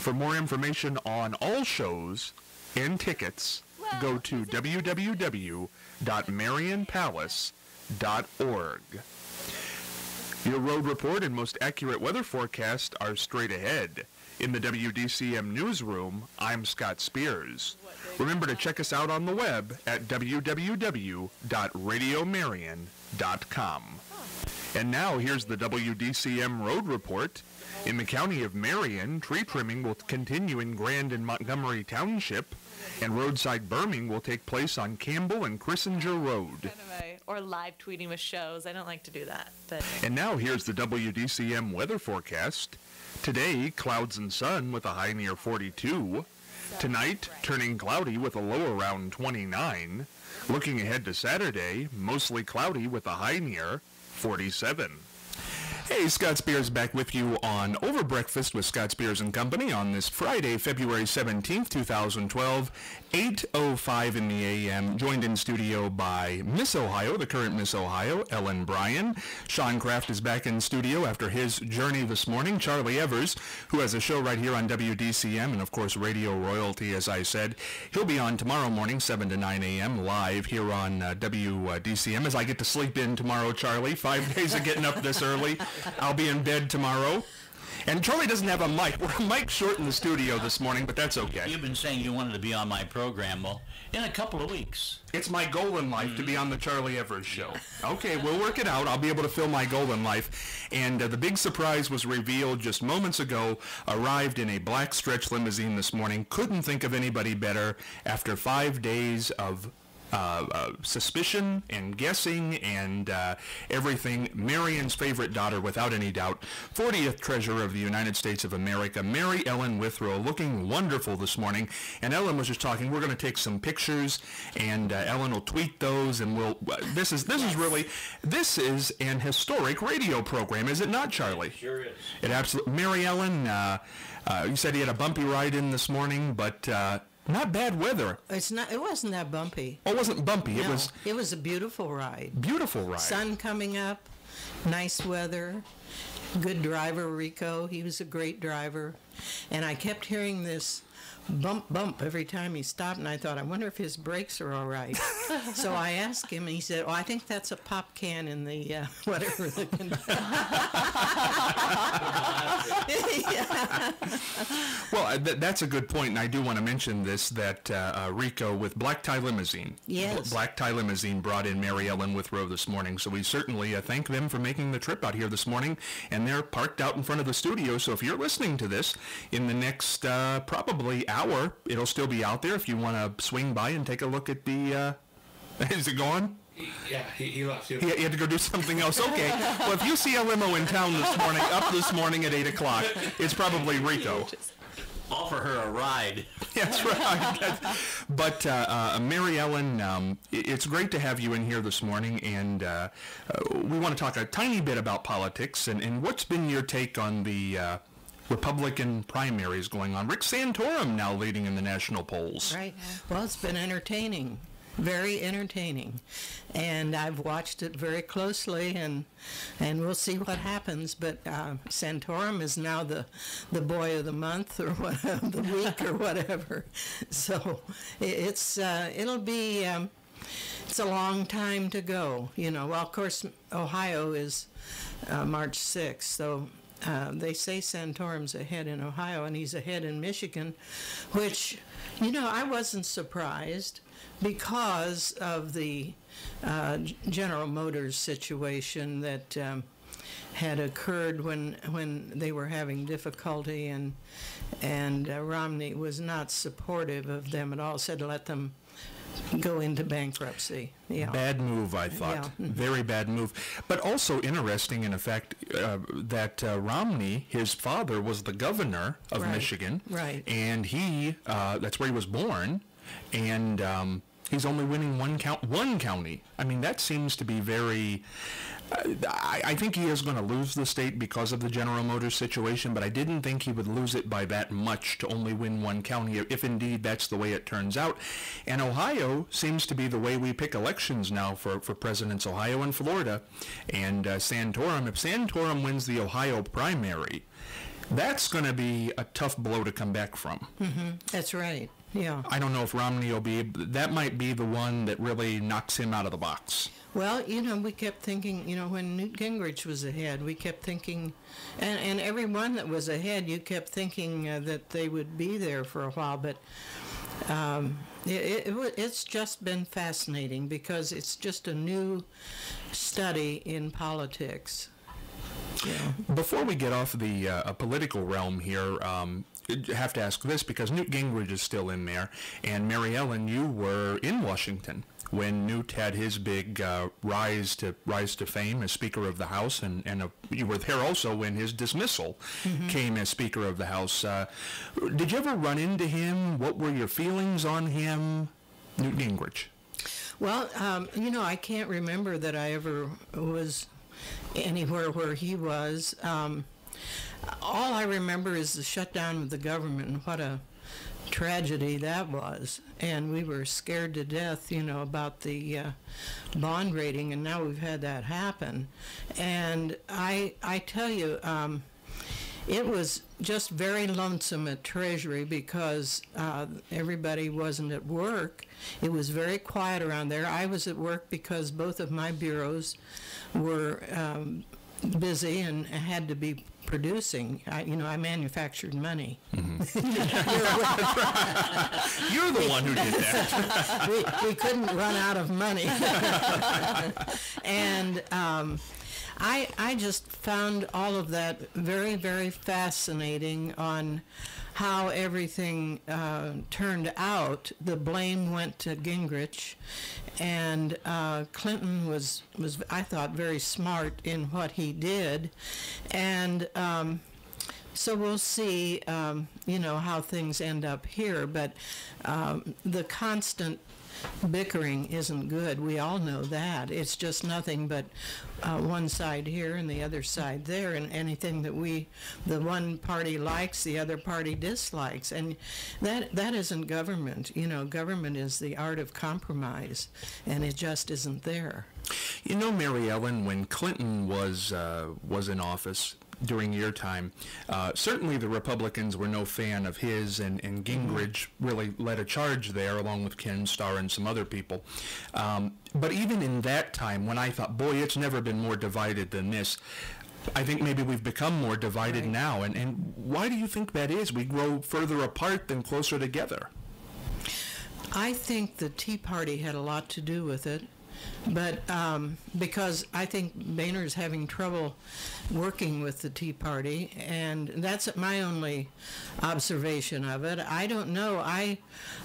For more information on all shows and tickets, go to www.marionpalace.org. Your road report and most accurate weather forecast are straight ahead. In the WDCM newsroom, I'm Scott Spears. Remember to check us out on the web at www.radiomarion.com. And now here's the WDCM road report. In the county of Marion, tree trimming will continue in Grand and Montgomery Township, and roadside berming will take place on Campbell and Chrissinger Road.
Or live tweeting with shows. I don't like to do that. But.
And now here's the WDCM weather forecast. Today, clouds and sun with a high near 42. Tonight, turning cloudy with a low around 29. Looking ahead to Saturday, mostly cloudy with a high near 47. Hey, Scott Spears back with you on Over Breakfast with Scott Spears and Company on this Friday, February 17th, 2012, 8:05 in the a.m., joined in studio by Miss Ohio, the current Miss Ohio, Ellen Bryan. Sean Kraft is back in studio after his journey this morning. Charlie Evers, who has a show right here on WDCM and, of course, Radio Royalty, as I said. He'll be on tomorrow morning, 7 to 9 a.m., live here on WDCM as I get to sleep in tomorrow, Charlie. 5 days of getting up this early. I'll be in bed tomorrow. And Charlie doesn't have a mic. We're a mic short in the studio this morning, but that's okay.
You've been saying you wanted to be on my program. Well, in a couple of weeks.
It's my goal in life to be on the Charlie Evers Show. Okay, we'll work it out. I'll be able to fill my goal in life. And the big surprise was revealed just moments ago. Arrived in a black stretch limousine this morning. Couldn't think of anybody better after 5 days of suspicion and guessing and everything. Marion's favorite daughter, without any doubt, 40th treasurer of the United States of America, Mary Ellen Withrow, looking wonderful this morning. And Ellen was just talking. We're going to take some pictures, and Ellen will tweet those, and we'll. This is an historic radio program, is it not, Charlie?
It sure is.
It absolutely. Mary Ellen, you said he had a bumpy ride in this morning, but. Not bad weather.
It wasn't that bumpy.
Oh, it wasn't bumpy.
No,
It
was a beautiful ride.
Beautiful ride.
Sun coming up, nice weather, good driver Rico. He was a great driver, and I kept hearing this bump every time he stopped, and I thought, I wonder if his brakes are all right. So I asked him, and he said, I think that's a pop can in the whatever.
Well, that's a good point, and I do want to mention this, that Rico with Black Tie Limousine.
Yes.
Black Tie Limousine brought in Mary Ellen Withrow this morning, so we certainly thank them for making the trip out here this morning, and they're parked out in front of the studio, so if you're listening to this in the next probably hour, it'll still be out there if you want to swing by and take a look at the is it gone?
Yeah, he left.
He had to go do something else. Okay. Well, if you see a limo in town this morning at 8 o'clock, it's probably Rico.
Offer her a ride.
That's right. But Mary Ellen, it's great to have you in here this morning, and we want to talk a tiny bit about politics, and what's been your take on the Republican primaries going on? Rick Santorum now leading in the national polls.
Right. Well, it's been entertaining. very entertaining, and I've watched it very closely, and we'll see what happens. But Santorum is now the boy of the month or the week or whatever. So it'll be it's a long time to go. Well, of course, Ohio is March 6th, so. They say Santorum's ahead in Ohio, and he's ahead in Michigan, which, I wasn't surprised because of the General Motors situation that had occurred when they were having difficulty, and Romney was not supportive of them at all, said let them go into bankruptcy. Yeah.
Bad move, I thought.
Yeah.
Very bad move. But also interesting, in effect, that Romney, his father, was the governor of Michigan.
Right.
And he, that's where he was born. And he's only winning one county. I mean, that seems to be very... I think he is going to lose the state because of the General Motors situation, but I didn't think he would lose it by that much to only win one county, if indeed that's the way it turns out. And Ohio seems to be the way we pick elections now for presidents, Ohio and Florida. And Santorum, if Santorum wins the Ohio primary, that's going to be a tough blow to come back from.
Mm-hmm. That's right. Yeah.
I don't know if Romney will be, that might be the one that really knocks him out of the box.
Well, we kept thinking, when Newt Gingrich was ahead, we kept thinking, and everyone that was ahead, you kept thinking that they would be there for a while, but it's just been fascinating because it's just a new study in politics. Yeah.
Before we get off the political realm here, I have to ask this because Newt Gingrich is still in there, and Mary Ellen, you were in Washington when Newt had his big rise to fame as Speaker of the House, and you were there also when his dismissal came as Speaker of the House. Did you ever run into him? What were your feelings on him, Newt Gingrich?
Well, I can't remember that I ever was anywhere where he was. All I remember is the shutdown of the government and what a tragedy that was. And we were scared to death, about the bond rating, and now we've had that happen. And I tell you, it was just very lonesome at Treasury because everybody wasn't at work. It was very quiet around there. I was at work because both of my bureaus were busy and had to be producing. I manufactured money.
Mm-hmm. You're the one who did that.
we couldn't run out of money. And I just found all of that very, very fascinating on how everything turned out. The blame went to Gingrich, and Clinton was I thought very smart in what he did, and so we'll see how things end up here, but the constant bickering isn't good. We all know that. It's just nothing but one side here and the other side there, and anything that the one party likes, the other party dislikes, and that isn't government. Government is the art of compromise, and it just isn't there.
Mary Ellen, when Clinton was in office during your time, certainly the Republicans were no fan of his, and Gingrich really led a charge there along with Ken Starr and some other people. But even in that time, when I thought, boy, it's never been more divided than this, I think maybe we've become more divided now. And why do you think that is? We grow further apart than closer together.
I think the Tea Party had a lot to do with it. But because I think Boehner's having trouble working with the Tea Party, and that's my only observation of it. I don't know. I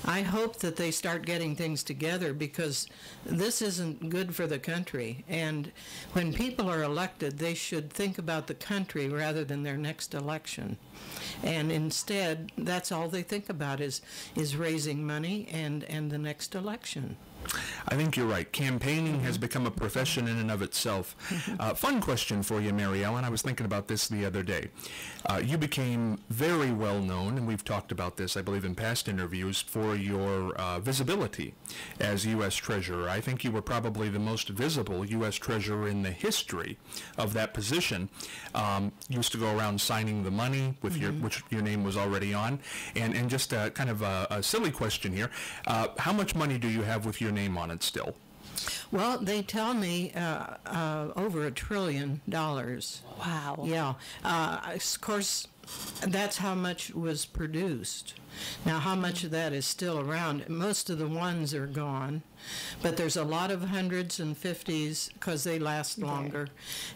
hope that they start getting things together, because this isn't good for the country. And when people are elected, they should think about the country rather than their next election. And instead, that's all they think about is raising money and the next election.
I think you're right. Campaigning has become a profession in and of itself. Fun question for you, Mary Ellen. I was thinking about this the other day. You became very well known, and we've talked about this, I believe, in past interviews, for your visibility as U.S. Treasurer. I think you were probably the most visible U.S. Treasurer in the history of that position. Used to go around signing the money with which your name was already on. And just kind of a silly question here. How much money do you have with your name on it still?
Well, they tell me over $1 trillion.
Wow.
Yeah. Of course, that's how much was produced. Now, how much of that is still around? Most of the ones are gone, but there's a lot of hundreds and 50s because they last longer.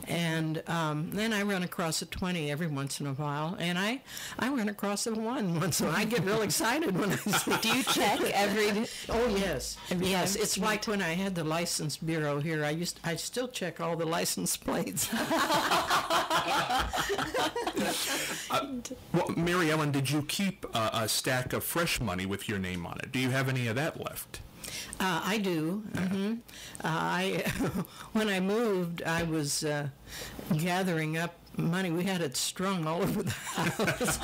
And then I run across a 20 every once in a while, and I run across a 1 once in a while. I get real excited when I see.
Do you check every?
Oh yes, yes.
time?
It's like when I had the license bureau here. I still check all the license plates.
Well, Mary Ellen, did you keep a stack of fresh money with your name on it? Do you have any of that left?
I do. When I moved, I was gathering up money. We had it strung all over the house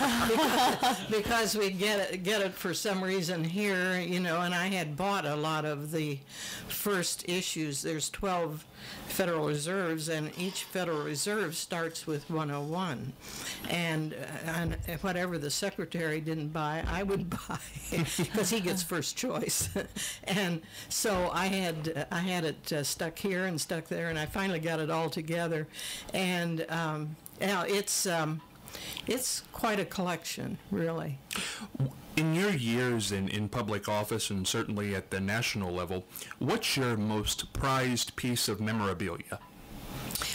because we'd get it for some reason here, and I had bought a lot of the first issues. There's 12 Federal Reserves, and each Federal Reserve starts with 101. And whatever the secretary didn't buy, I would buy because he gets first choice. And so I had it stuck here and stuck there, and I finally got it all together. And now it's quite a collection, really.
In your years in public office, and certainly at the national level, what's your most prized piece of memorabilia?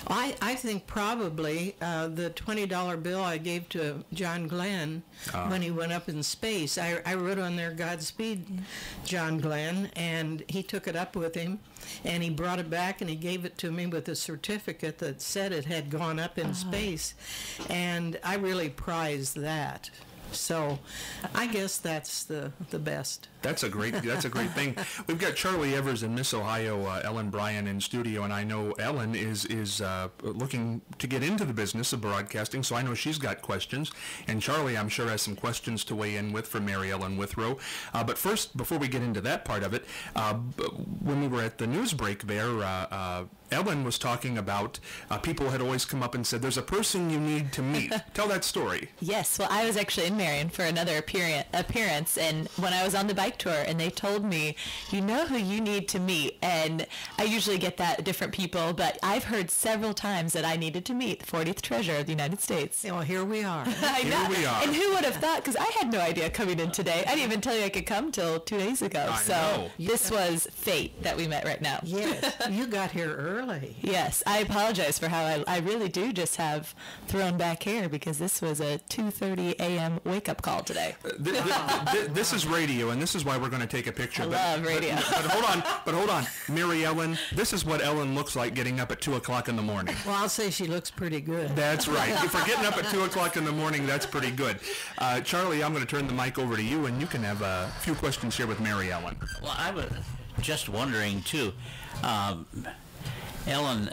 I think probably the $20 bill I gave to John Glenn when he went up in space. I wrote on there, "Godspeed, John Glenn," and he took it up with him, and he brought it back, and he gave it to me with a certificate that said it had gone up in space, and I really prized that. So I guess that's the best.
That's a great thing. We've got Charlie Evers and Miss Ohio, Ellen Bryan, in studio, and I know Ellen is looking to get into the business of broadcasting, so I know she's got questions. And Charlie, I'm sure, has some questions to weigh in with for Mary Ellen Withrow. But first, before we get into that part of it, when we were at the news break there, Ellen was talking about people had always come up and said, "There's a person you need to meet." Tell that story.
Yes, well, I was actually in Marion for another appearance, and when I was on the bike tour, and they told me, "You know who you need to meet," and I usually get that different people, but I've heard several times that I needed to meet the 40th Treasurer of the United States.
Well, here we are.
Here we are.
And who would have thought, because I had no idea coming in today. I didn't even tell you I could come till 2 days ago.
I know.
This was fate that we met right now.
Yes, you got here early.
Yes, I apologize for how I really do just have thrown back hair, because this was a 2:30 a.m. wake-up call today.
This is radio, and this is why we're going to take a picture.
I love radio.
But hold on. Mary Ellen, this is what Ellen looks like getting up at 2 o'clock in the morning.
Well, I'll say she looks pretty good.
That's right. If we're getting up at 2 o'clock in the morning, that's pretty good. Charlie, I'm going to turn the mic over to you, and you can have a few questions here with Mary Ellen.
Well, I was just wondering, too, Ellen,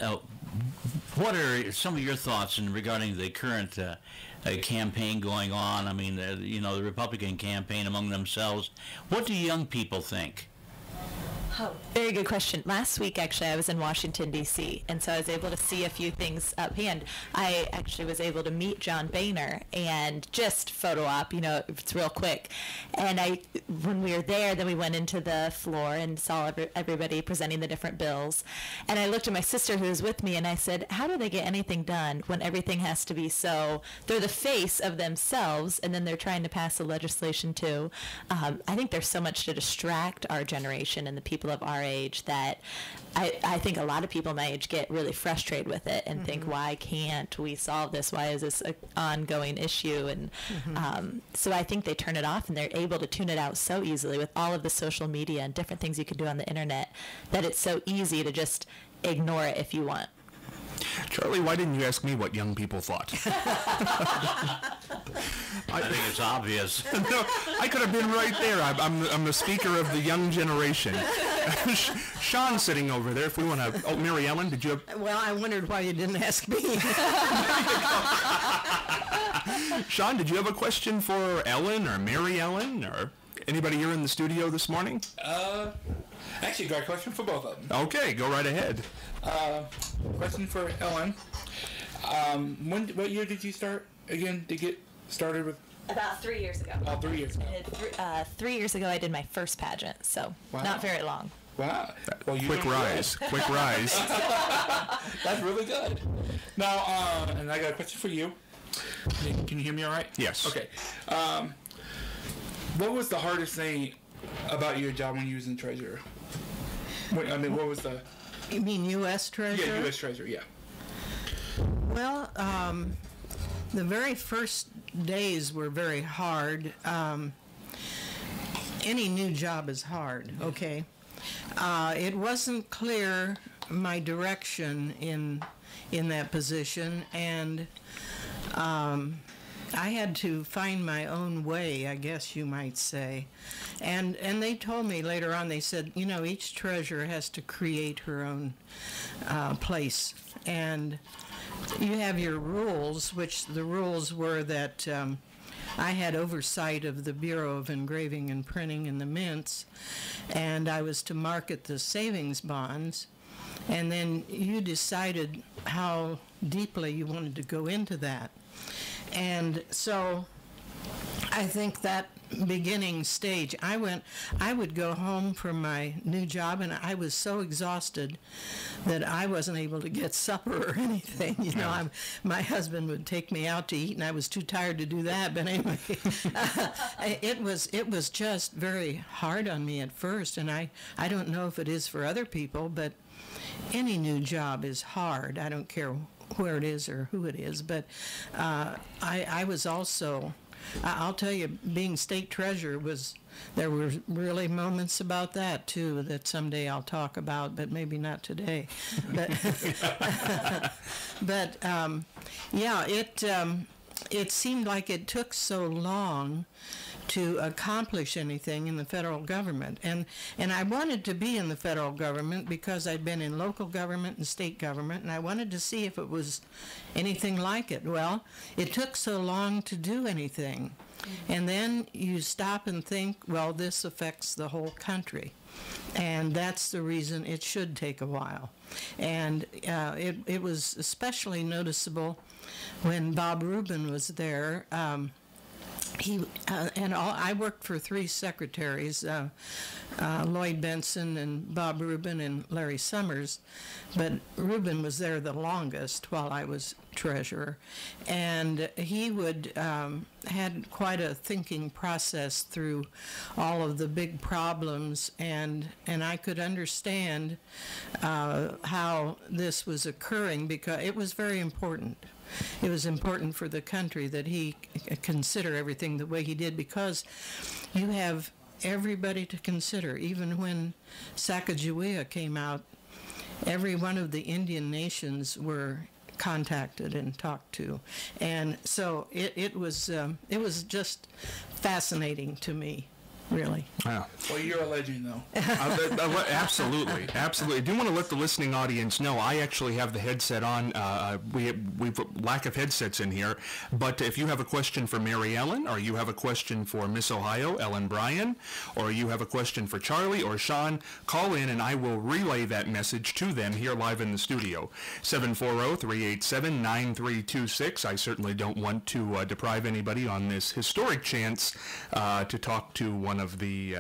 what are some of your thoughts regarding the current campaign going on? I mean, the Republican campaign among themselves. What do young people think?
Oh, very good question. Last week, actually, I was in Washington, D.C., and so I was able to see a few things up hand. I actually was able to meet John Boehner and just photo op, it's real quick. And when we were there, then we went into the floor and saw everybody presenting the different bills. And I looked at my sister who was with me, and I said, how do they get anything done when everything has to be so, they're the face of themselves, and then they're trying to pass the legislation too. I think there's so much to distract our generation and the people of our age that I think a lot of people my age get really frustrated with it and think, why can't we solve this? Why is this an ongoing issue? And so I think they turn it off, and they're able to tune it out so easily with all of the social media and different things you can do on the internet, that it's so easy to just ignore it if you want.
Charlie, why didn't you ask me what young people thought?
I think it's obvious.
No, I could have been right there. I'm the speaker of the young generation. Sean's sitting over there. If we want to, Mary Ellen, did you?
Well, I wondered why you didn't ask me.
Sean, did you have a question for Ellen or Mary Ellen or anybody here in the studio this morning?
Actually, got a question for both of them.
Okay, go right ahead.
Question for Ellen. What year did you start again to get started with?
About 3 years ago.
Oh, 3 years ago.
3 years ago, I did my first pageant, so not very long.
Wow. Well,
quick rise. Quick rise.
That's really good. Now, and I got a question for you. Can you hear me all right?
Yes.
Okay. What was the hardest thing about your job when you was in treasurer? What was the...
You mean U.S. Treasurer?
Yeah, U.S. Treasurer, yeah.
Well, the very first days were very hard. Any new job is hard, okay? It wasn't clear my direction in that position, and I had to find my own way, I guess you might say. And they told me later on, they said, you know, each treasurer has to create her own place. And you have your rules, which the rules were that I had oversight of the Bureau of Engraving and Printing and the mints, and I was to market the savings bonds. And then you decided how deeply you wanted to go into that. And so I think that beginning stage, I would go home from my new job, and I was so exhausted that I wasn't able to get supper or anything. You know, my husband would take me out to eat, and I was too tired to do that. But anyway, it was just very hard on me at first, and I don't know if it is for other people, but any new job is hard. I don't care where it is or who it is, but I was also, I'll tell you, being state treasurer there were really moments about that too that someday I'll talk about, but maybe not today. But yeah, it seemed like it took so long to accomplish anything in the federal government. And I wanted to be in the federal government because I'd been in local government and state government, and I wanted to see if it was anything like it. Well, it took so long to do anything. And then you stop and think, well, this affects the whole country. And that's the reason it should take a while. And it was especially noticeable when Bob Rubin was there. I worked for 3 secretaries, Lloyd Benson and Bob Rubin and Larry Summers, but Rubin was there the longest while I was treasurer, and he had quite a thinking process through all of the big problems, and I could understand how this was occurring because it was very important. It was important for the country that he consider everything the way he did, because you have everybody to consider. Even when Sacagawea came out, every one of the Indian nations were contacted and talked to, and so it was just fascinating to me. Really.
Yeah.
Well, you're a legend, though.
Absolutely, absolutely. I do want to let the listening audience know I actually have the headset on. We've lack of headsets in here, but if you have a question for Mary Ellen, or you have a question for Miss Ohio, Ellen Bryan, or you have a question for Charlie or Sean, call in and I will relay that message to them here live in the studio. 740-387-9326. I certainly don't want to deprive anybody on this historic chance to talk to one of the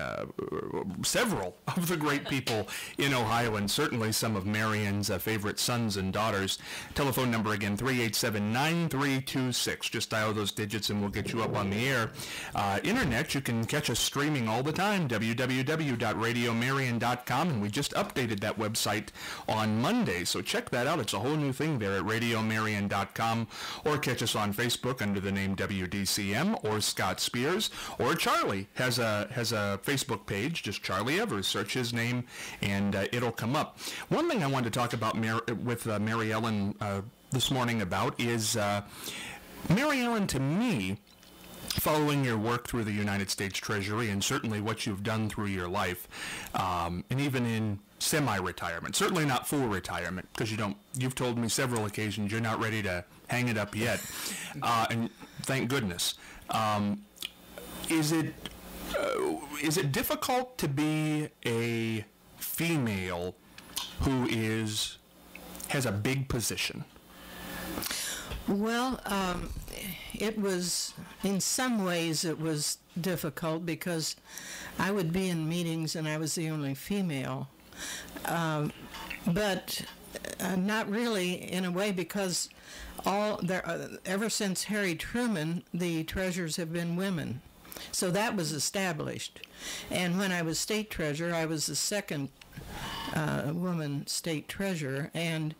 several of the great people in Ohio, and certainly some of Marion's favorite sons and daughters. Telephone number again, 387-9326. Just dial those digits and we'll get you up on the air. Internet, you can catch us streaming all the time, www.radiomarion.com, and we just updated that website on Monday, so check that out. It's a whole new thing there at radiomarion.com, or catch us on Facebook under the name WDCM, or Scott Spears, or Charlie has a Facebook page, just Charlie Evers. Search his name and it'll come up. One thing I wanted to talk about with Mary Ellen this morning about is Mary Ellen, to me, following your work through the United States Treasury and certainly what you've done through your life, and even in semi-retirement, certainly not full retirement, because you've told me several occasions you're not ready to hang it up yet, and thank goodness. Is it difficult to be a female who has a big position?
Well, it was, in some ways, it was difficult because I would be in meetings and I was the only female. But not really in a way, because ever since Harry Truman, the treasurers have been women. So that was established. And when I was state treasurer, I was the second woman state treasurer. And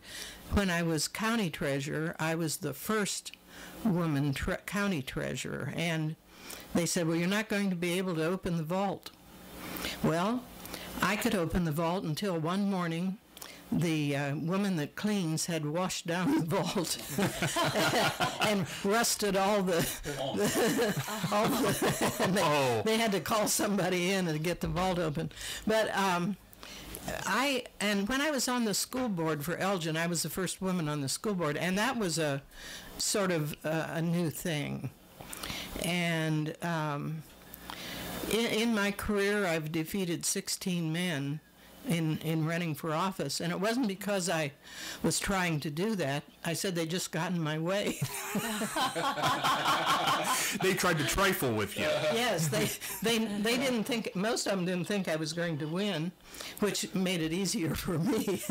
when I was county treasurer, I was the first woman county treasurer. And they said, well, you're not going to be able to open the vault. Well, I could open the vault until one morning the woman that cleans had washed down the vault and rusted all the and they had to call somebody in and get the vault open. But when I was on the school board for Elgin, I was the first woman on the school board, and that was a sort of a new thing. And in my career, I've defeated 16 men in running for office, and it wasn't because I was trying to do that. I said they just got in my way.
They tried to trifle with you.
Yes, they didn't think, most of them didn't think I was going to win, which made it easier for me.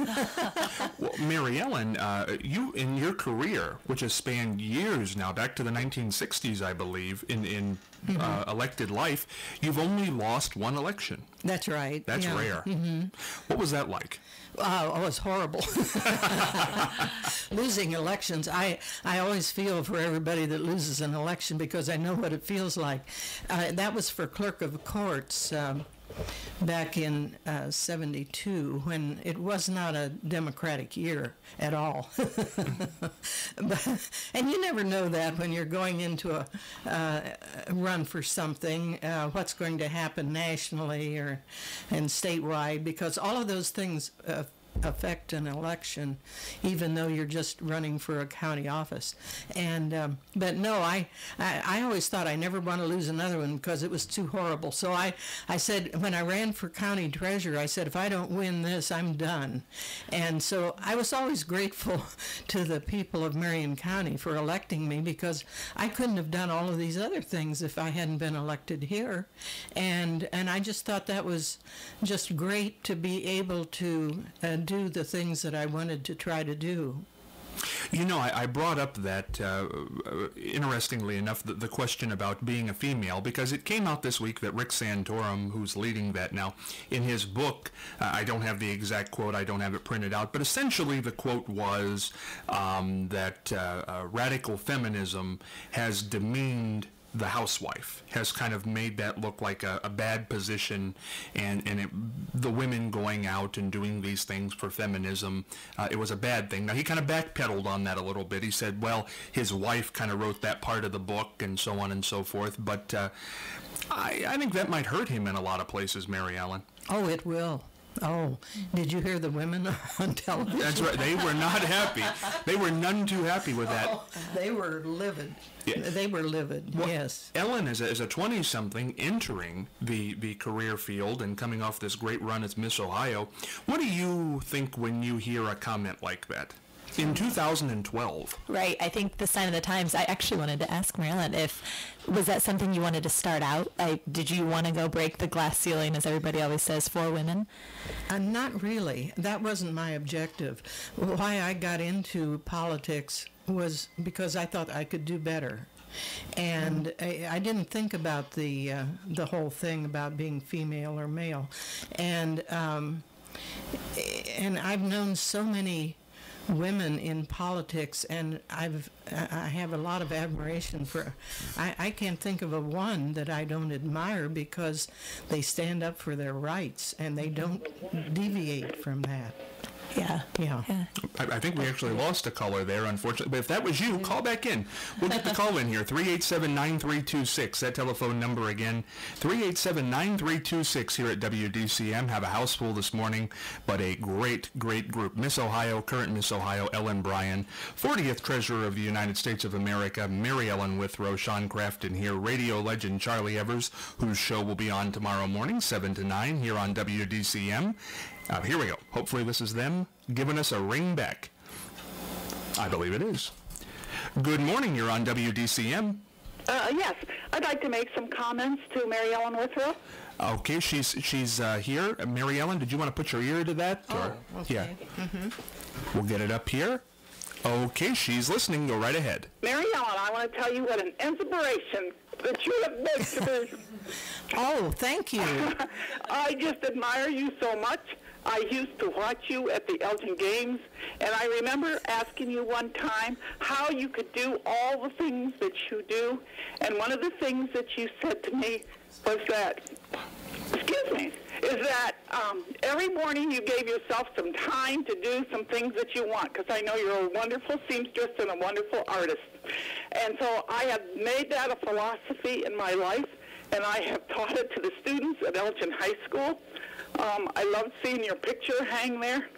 Well, Mary Ellen, you, in your career, which has spanned years now, back to the 1960s, I believe, in elected life, you've only lost one election.
That's right.
That's rare. Mm-hmm. What was that like?
Oh, it was horrible. Losing elections, I always feel for everybody that loses an election because I know what it feels like. That was for clerk of courts back in 72, when it was not a democratic year at all. And you never know that when you're going into a run for something, what's going to happen nationally and statewide, because all of those things affect an election, even though you're just running for a county office. And but no, I always thought I never want to lose another one because it was too horrible. So I said, when I ran for county treasurer, I said, if I don't win this, I'm done. And so I was always grateful to the people of Marion County for electing me, because I couldn't have done all of these other things if I hadn't been elected here. And I just thought that was just great to be able to do the things that I wanted to try to do.
You know, I brought up that, interestingly enough, the question about being a female, because it came out this week that Rick Santorum, who's leading that now, in his book, I don't have the exact quote, I don't have it printed out, but essentially the quote was that radical feminism has demeaned the housewife, has kind of made that look like a bad position, and the women going out and doing these things for feminism, it was a bad thing. Now, he kind of backpedaled on that a little bit. He said, well, his wife kind of wrote that part of the book and so on and so forth, but I think that might hurt him in a lot of places, Mary Ellen.
Oh, it will. Oh, did you hear the women on television?
That's right. They were not happy. They were none too happy with that.
Oh, they were livid. Yeah. They were livid, well, yes.
Ellen, as a 20-something entering the career field and coming off this great run as Miss Ohio, what do you think when you hear a comment like that? In 2012.
Right. I think the sign of the times, I actually wanted to ask Marilyn, was that something you wanted to start out? Did you want to go break the glass ceiling, as everybody always says, for women?
Not really. That wasn't my objective. Why I got into politics was because I thought I could do better. And I didn't think about the whole thing about being female or male. And I've known so many women in politics, and I have a lot of admiration for. I can't think of a one that I don't admire, because they stand up for their rights and they don't deviate from that.
Yeah.
I think we actually lost a caller there, unfortunately. But if that was you, call back in. We'll get the call in here. 387-9326. That telephone number again. 387-9326 here at WDCM. Have a house full this morning, but a great, great group. Miss Ohio, current Miss Ohio, Ellen Bryan. 40th Treasurer of the United States of America, Mary Ellen Withrow. Sean Crafton here. Radio legend Charlie Evers, whose show will be on tomorrow morning, 7 to 9, here on WDCM. Here we go. Hopefully this is them giving us a ring back. I believe it is. Good morning. You're on WDCM.
Yes. I'd like to make some comments to Mary Ellen Withrow.
Okay, she's here. Mary Ellen, did you want to put your ear to that?
Oh, okay.
Yeah. We'll get it up here. Okay, she's listening. Go right ahead.
Mary Ellen, I want to tell you what an inspiration that you have been to me.
Oh, thank you.
I just admire you so much. I used to watch you at the Elgin Games, and I remember asking you one time how you could do all the things that you do, and one of the things that you said to me was that, is that every morning you gave yourself some time to do some things that you want, because I know you're a wonderful seamstress and a wonderful artist. And so I have made that a philosophy in my life, and I have taught it to the students at Elgin High School. I love seeing your picture hang there.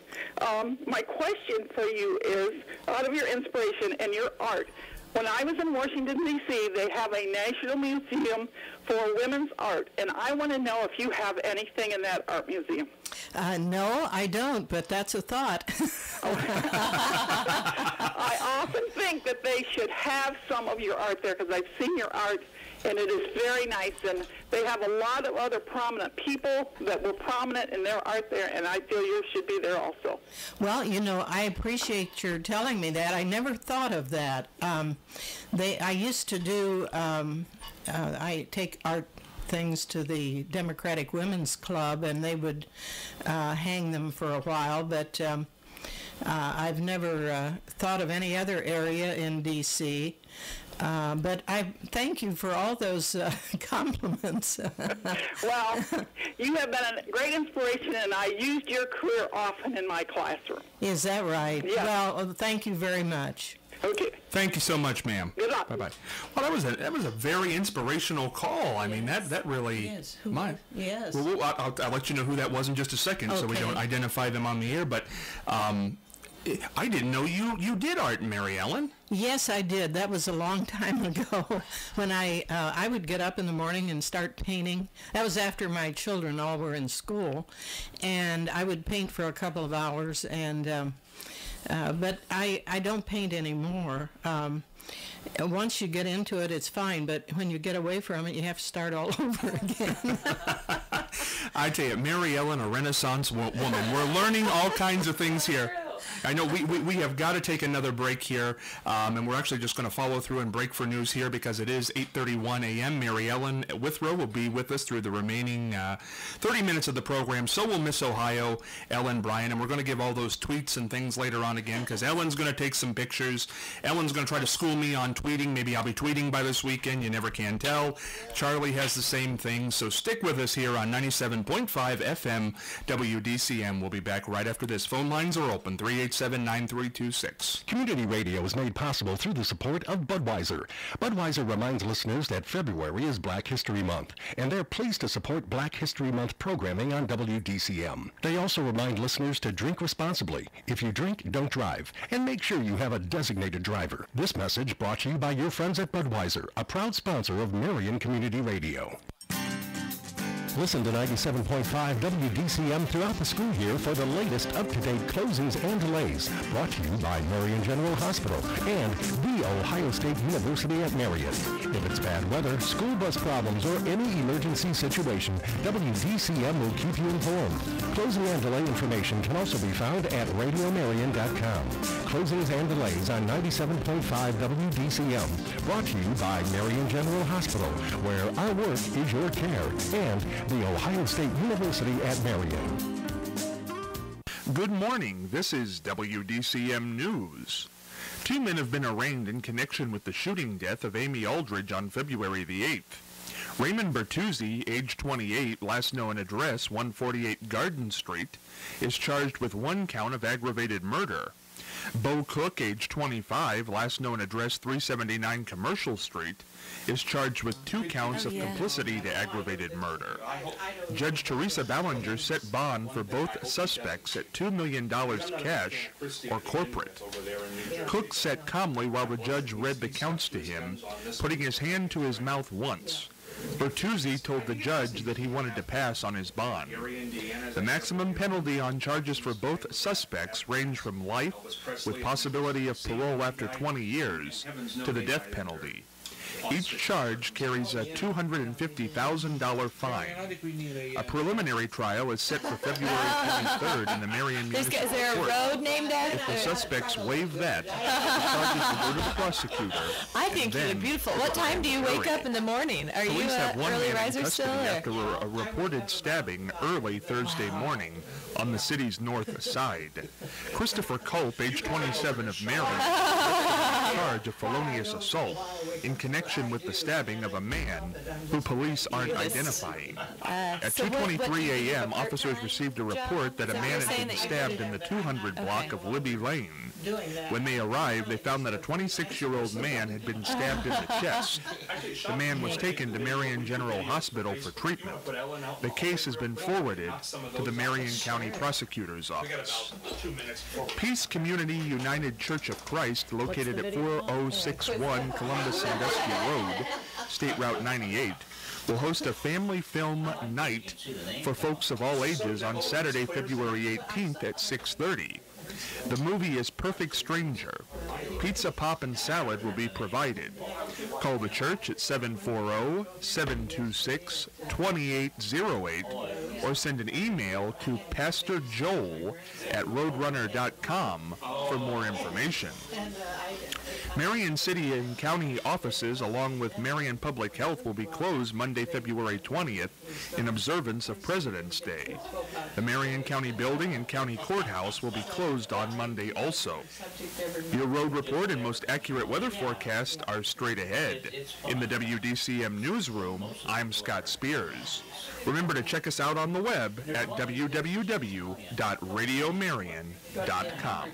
My question for you is, out of your inspiration and your art, when I was in Washington, D.C., they have a National Museum for Women's Art, and I want to know if you have anything in that art museum.
No, I don't, but that's a thought.
I often think that they should have some of your art there, because I've seen your art, and it is very nice, and they have a lot of other prominent people that were prominent in their art there, and I feel yours should be there also.
Well, I appreciate your telling me that. I never thought of that. I used to do, I take art things to the Democratic Women's Club, and they would hang them for a while, but I've never thought of any other area in D.C., but I thank you for all those compliments.
Well, you have been a great inspiration, and I used your career often in my classroom.
Is that right?
Yes.
Well, thank you very much.
Okay.
Thank you so much, ma'am.
Good luck.
Bye-bye. Well, that was a very inspirational call. I mean, that really...
Yes.
Yes. Well, I'll let you know who that was in just a second, so we don't identify them on the air, but... I didn't know you did art, Mary Ellen.
Yes, I did. That was a long time ago when I would get up in the morning and start painting. That was after my children all were in school, and I would paint for a couple of hours, and but I don't paint anymore. Once you get into it, it's fine, but when you get away from it, you have to start all over again.
I tell you, Mary Ellen, a Renaissance woman. We're learning all kinds of things here. I know we have got to take another break here, and we're actually just going to follow through and break for news here because it is 8:31 a.m. Mary Ellen Withrow will be with us through the remaining 30 minutes of the program. So will Miss Ohio, Ellen Bryan, and we're going to give all those tweets and things later on again because Ellen's going to take some pictures. Ellen's going to try to school me on tweeting. Maybe I'll be tweeting by this weekend. You never can tell. Charlie has the same thing, so stick with us here on 97.5 FM WDCM. We'll be back right after this. Phone lines are open, 387-9326.
Community radio is made possible through the support of Budweiser. Budweiser reminds listeners that February is Black History Month, and they're pleased to support Black History Month programming on WDCM. They also remind listeners to drink responsibly. If you drink, don't drive, and make sure you have a designated driver. This message brought to you by your friends at Budweiser, a proud sponsor of Marion Community Radio. Listen to 97.5 WDCM throughout the school year for the latest up-to-date closings and delays. Brought to you by Marion General Hospital and The Ohio State University at Marion. If it's bad weather, school bus problems, or any emergency situation, WDCM will keep you informed. Closing and delay information can also be found at radiomarion.com. Closings and delays on 97.5 WDCM. Brought to you by Marion General Hospital, where our work is your care, and The Ohio State University at Marion.
Good morning. This is WDCM News. 2 men have been arraigned in connection with the shooting death of Amy Aldridge on February the 8th. Raymond Bertuzzi, age 28, last known address 148 Garden Street, is charged with 1 count of aggravated murder. Bo Cook, age 25, last known address 379 Commercial Street, is charged with 2 counts of complicity to aggravated murder. Judge Teresa Ballinger set bond for both suspects at $2 million cash or corporate. Cook sat calmly while the judge read the counts to him, putting his hand to his mouth once. Bertuzzi told the judge that he wanted to pass on his bond. The maximum penalty on charges for both suspects range from life, with possibility of parole after 20 years, to the death penalty. Each charge carries a $250,000 fine. A preliminary trial is set for February 23rd in the Marion Municipal Court.
Is there a road named after?
If the suspects waive that, the charges will go to the prosecutor.
I think you're beautiful. What time do you wake up in the morning? Are you an early riser still?
After a reported stabbing early Thursday morning on the city's north side. Christopher Culp, age 27 of Marion, is charged of felonious assault in connection with the stabbing of a man who police aren't identifying. At 2:23 a.m., officers received a report that a man had been stabbed in the 200 block of Libby Lane. When they arrived, they found that a 26-year-old man had been stabbed in the chest. The man was taken to Marion General Hospital for treatment. The case has been forwarded to the Marion County Prosecutor's Office. Peace Community United Church of Christ, located at 4061 Columbus Sandusky Road, State Route 98, will host a family film night for folks of all ages on Saturday, February 18th at 6:30. The movie is Perfect Stranger. Pizza, pop, and salad will be provided. Call the church at 740-726-2808 or send an email to pastorjoel@roadrunner.com for more information. Marion City and County offices, along with Marion Public Health, will be closed Monday, February 20th in observance of President's Day. The Marion County Building and County Courthouse will be closed on Monday also. Your road report and most accurate weather forecast are straight ahead. In the WDCM newsroom, I'm Scott Spears. Remember to check us out on the web at www.radiomarion.com.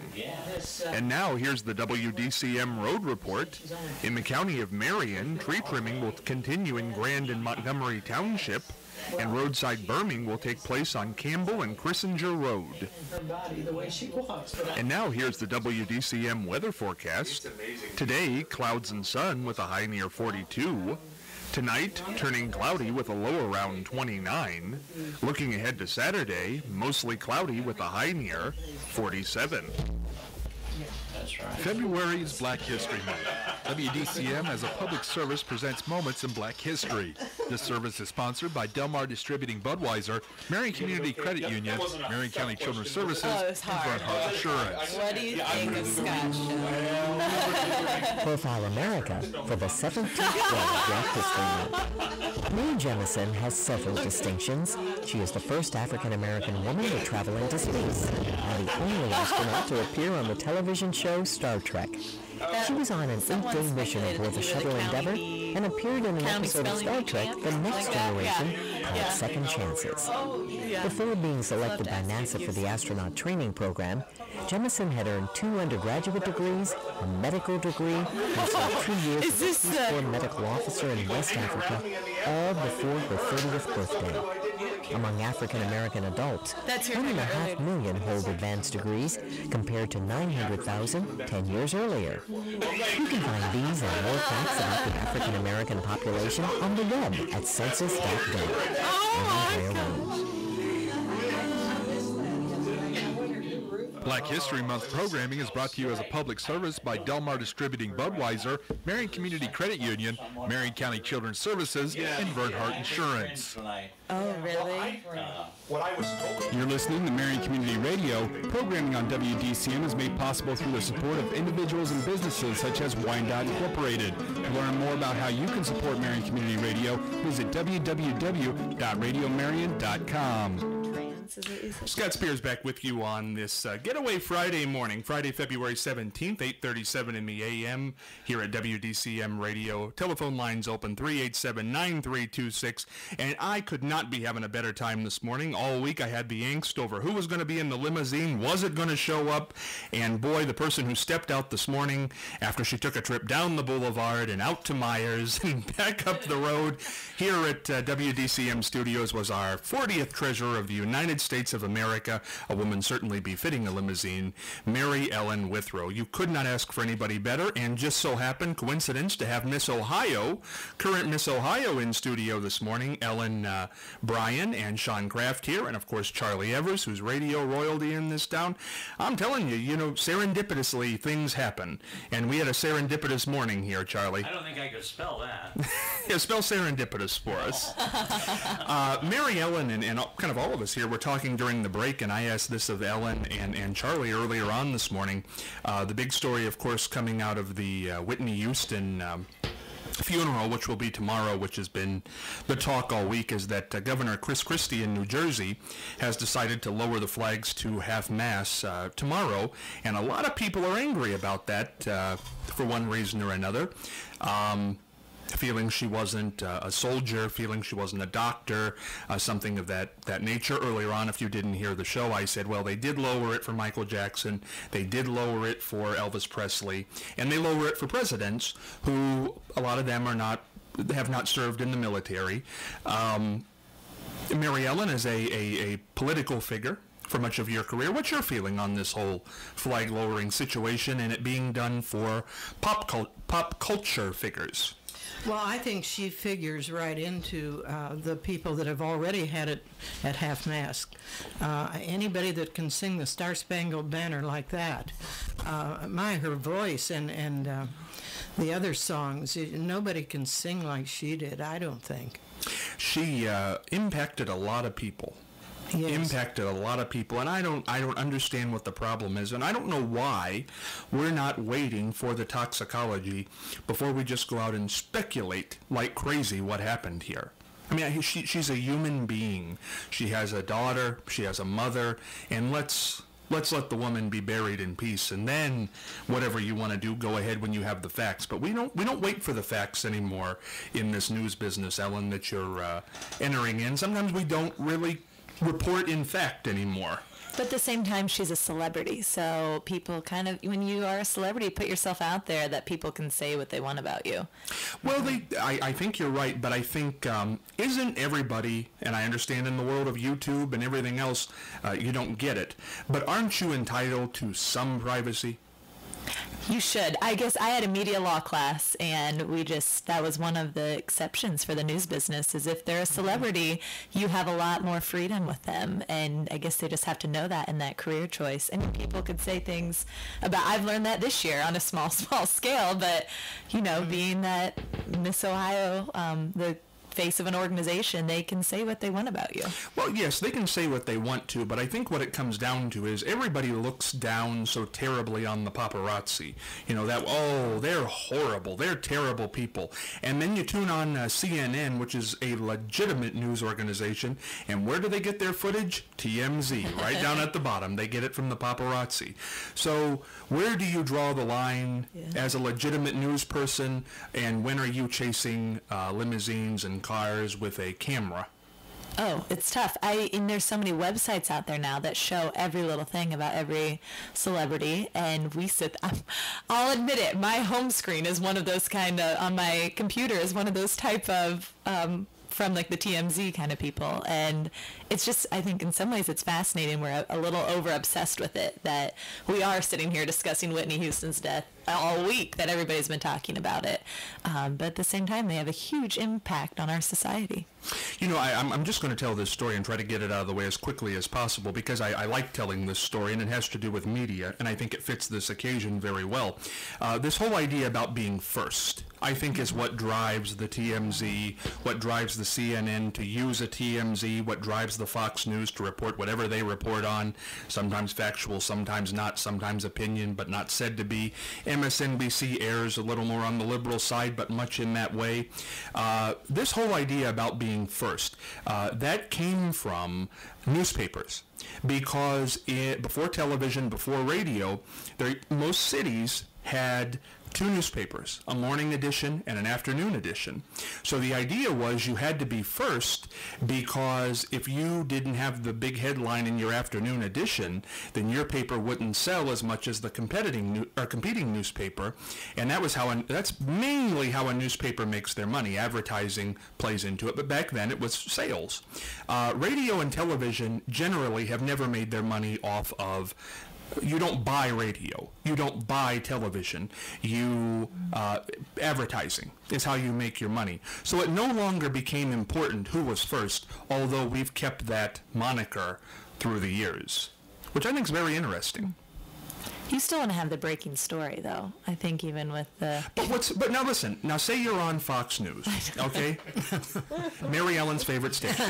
And now here's the WDCM road report. In the county of Marion, tree trimming will continue in Grand and Montgomery Township, and roadside berming will take place on Campbell and Chrissinger Road. And now here's the WDCM weather forecast. Today, clouds and sun with a high near 42. Tonight, turning cloudy with a low around 29. Looking ahead to Saturday, mostly cloudy with a high near 47.
February is Black History Month. WDCM, as a public service, presents moments in Black history. This service is sponsored by Delmar Distributing Budweiser, Marion Community Credit Union, Marion County Children's Services, and Bernhardt Insurance.
What do you think of Scott?
Profile America for the 17th day of Black History Month. Mae Jemison has several distinctions. She is the first African-American woman to travel into space, and the only astronaut to appear on the television show Star Trek. She was on an 8-day mission aboard the shuttle Endeavour and appeared in an episode of Star Trek, The Next Generation, called Second Chances. Before being selected by NASA for the astronaut training program, Jemison had earned 2 undergraduate degrees, a medical degree, and served 2 years as a Peace Corps medical officer in West Africa, all before her 30th birthday. Among African-American adults, 1.5 million hold advanced degrees, compared to 900,000 10 years earlier. You can find these and more facts about the African-American population on the web at census.gov.
Black History Month programming is brought to you as a public service by Delmar Distributing Budweiser, Marion Community Credit Union, Marion County Children's Services, and Bernhardt Insurance.
Oh, really?
You're listening to Marion Community Radio. Programming on WDCM is made possible through the support of individuals and businesses such as Wyandotte Incorporated. To learn more about how you can support Marion Community Radio, visit www.radiomarion.com.
months, is what you said.
Scott Spears back with you on this Getaway Friday morning, Friday, February 17th, 8:37 in the a.m. here at WDCM Radio. Telephone lines open 387-9326, and I could not be having a better time this morning. All week I had the angst over who was going to be in the limousine, was it going to show up, and boy, the person who stepped out this morning after she took a trip down the boulevard and out to Myers and back up the road here at WDCM Studios was our 40th Treasurer of the United States of America, a woman certainly befitting a limousine, Mary Ellen Withrow. You could not ask for anybody better, and just so happened, coincidence, to have Miss Ohio, current Miss Ohio in studio this morning, Ellen Bryan and Sean Kraft here, and of course Charlie Evers, who's radio royalty in this town. I'm telling you, serendipitously things happen, and we had a serendipitous morning here, Charlie.
I don't think I could spell that.
Yeah, spell serendipitous for us. Mary Ellen and kind of all of us here were talking during the break, and I asked this of Ellen and Charlie earlier on this morning. The big story, of course, coming out of the Whitney Houston funeral, which will be tomorrow, which has been the talk all week, is that Governor Chris Christie in New Jersey has decided to lower the flags to half-mast tomorrow, and a lot of people are angry about that for one reason or another. Feeling she wasn't a soldier, feeling she wasn't a doctor, something of that nature. Earlier on, if you didn't hear the show, I said, well, they did lower it for Michael Jackson, they did lower it for Elvis Presley, and they lower it for presidents who, a lot of them have not served in the military. Mary Ellen is a political figure for much of your career. What's your feeling on this whole flag lowering situation and it being done for pop culture figures?
Well, I think she figures right into the people that have already had it at half-mast. Anybody that can sing the Star Spangled Banner like that, her voice and the other songs, nobody can sing like she did, I don't think.
She impacted a lot of people. Yes. Impacted a lot of people, and I don't understand what the problem is, and I don't know why we're not waiting for the toxicology before we just go out and speculate like crazy what happened here. I mean, she's a human being. She has a daughter, she has a mother, and let's let the woman be buried in peace, and then whatever you want to do, go ahead when you have the facts. But we don't wait for the facts anymore in this news business, Ellen, that you're entering in. Sometimes we don't really report in fact anymore.
But at the same time, she's a celebrity, so people kind of, when you are a celebrity, put yourself out there that people can say what they want about you.
Well, I think you're right, but I think, isn't everybody, and I understand in the world of YouTube and everything else, you don't get it, but aren't you entitled to some privacy?
You should. I guess I had a media law class, and that was one of the exceptions for the news business, is if they're a celebrity, you have a lot more freedom with them, and I guess they just have to know that in that career choice. I mean, people could say things about, I've learned that this year on a small scale, but, being that Miss Ohio, the face of an organization, they can say what they want about you.
Well, yes, they can say what they want to, but I think what it comes down to is everybody looks down so terribly on the paparazzi. They're horrible, they're terrible people. And then you tune on CNN, which is a legitimate news organization, and where do they get their footage? TMZ, right down at the bottom. They get it from the paparazzi. So where do you draw the line as a legitimate news person, and when are you chasing limousines and cars with a camera?
Oh, it's tough. And there's so many websites out there now that show every little thing about every celebrity, and I'll admit it, my home screen is one of those on my computer is one of those type of from like the TMZ kind of people, and it's just, I think in some ways it's fascinating. We're a little over obsessed with it, that we are sitting here discussing Whitney Houston's death all week, that everybody's been talking about it, but at the same time they have a huge impact on our society.
I'm just going to tell this story and try to get it out of the way as quickly as possible, because I like telling this story, and it has to do with media, and I think it fits this occasion very well. This whole idea about being first, I think, is what drives the TMZ, what drives the CNN to use a TMZ, what drives the Fox News to report whatever they report on, sometimes factual, sometimes not, sometimes opinion, but not said to be. And MSNBC airs a little more on the liberal side, but much in that way. This whole idea about being first, that came from newspapers, because before television, before radio, most cities had two newspapers, a morning edition and an afternoon edition. So the idea was you had to be first, because if you didn't have the big headline in your afternoon edition, then your paper wouldn't sell as much as the competing newspaper. And that's mainly how a newspaper makes their money. Advertising plays into it, but back then it was sales. Radio and television generally have never made their money off of. You don't buy radio. You don't buy television. Advertising is how you make your money. So it no longer became important who was first, although we've kept that moniker through the years, which I think is very interesting.
You still want to have the breaking story, though. I think even with the.
But now listen. Now say you're on Fox News, okay? Mary Ellen's favorite station.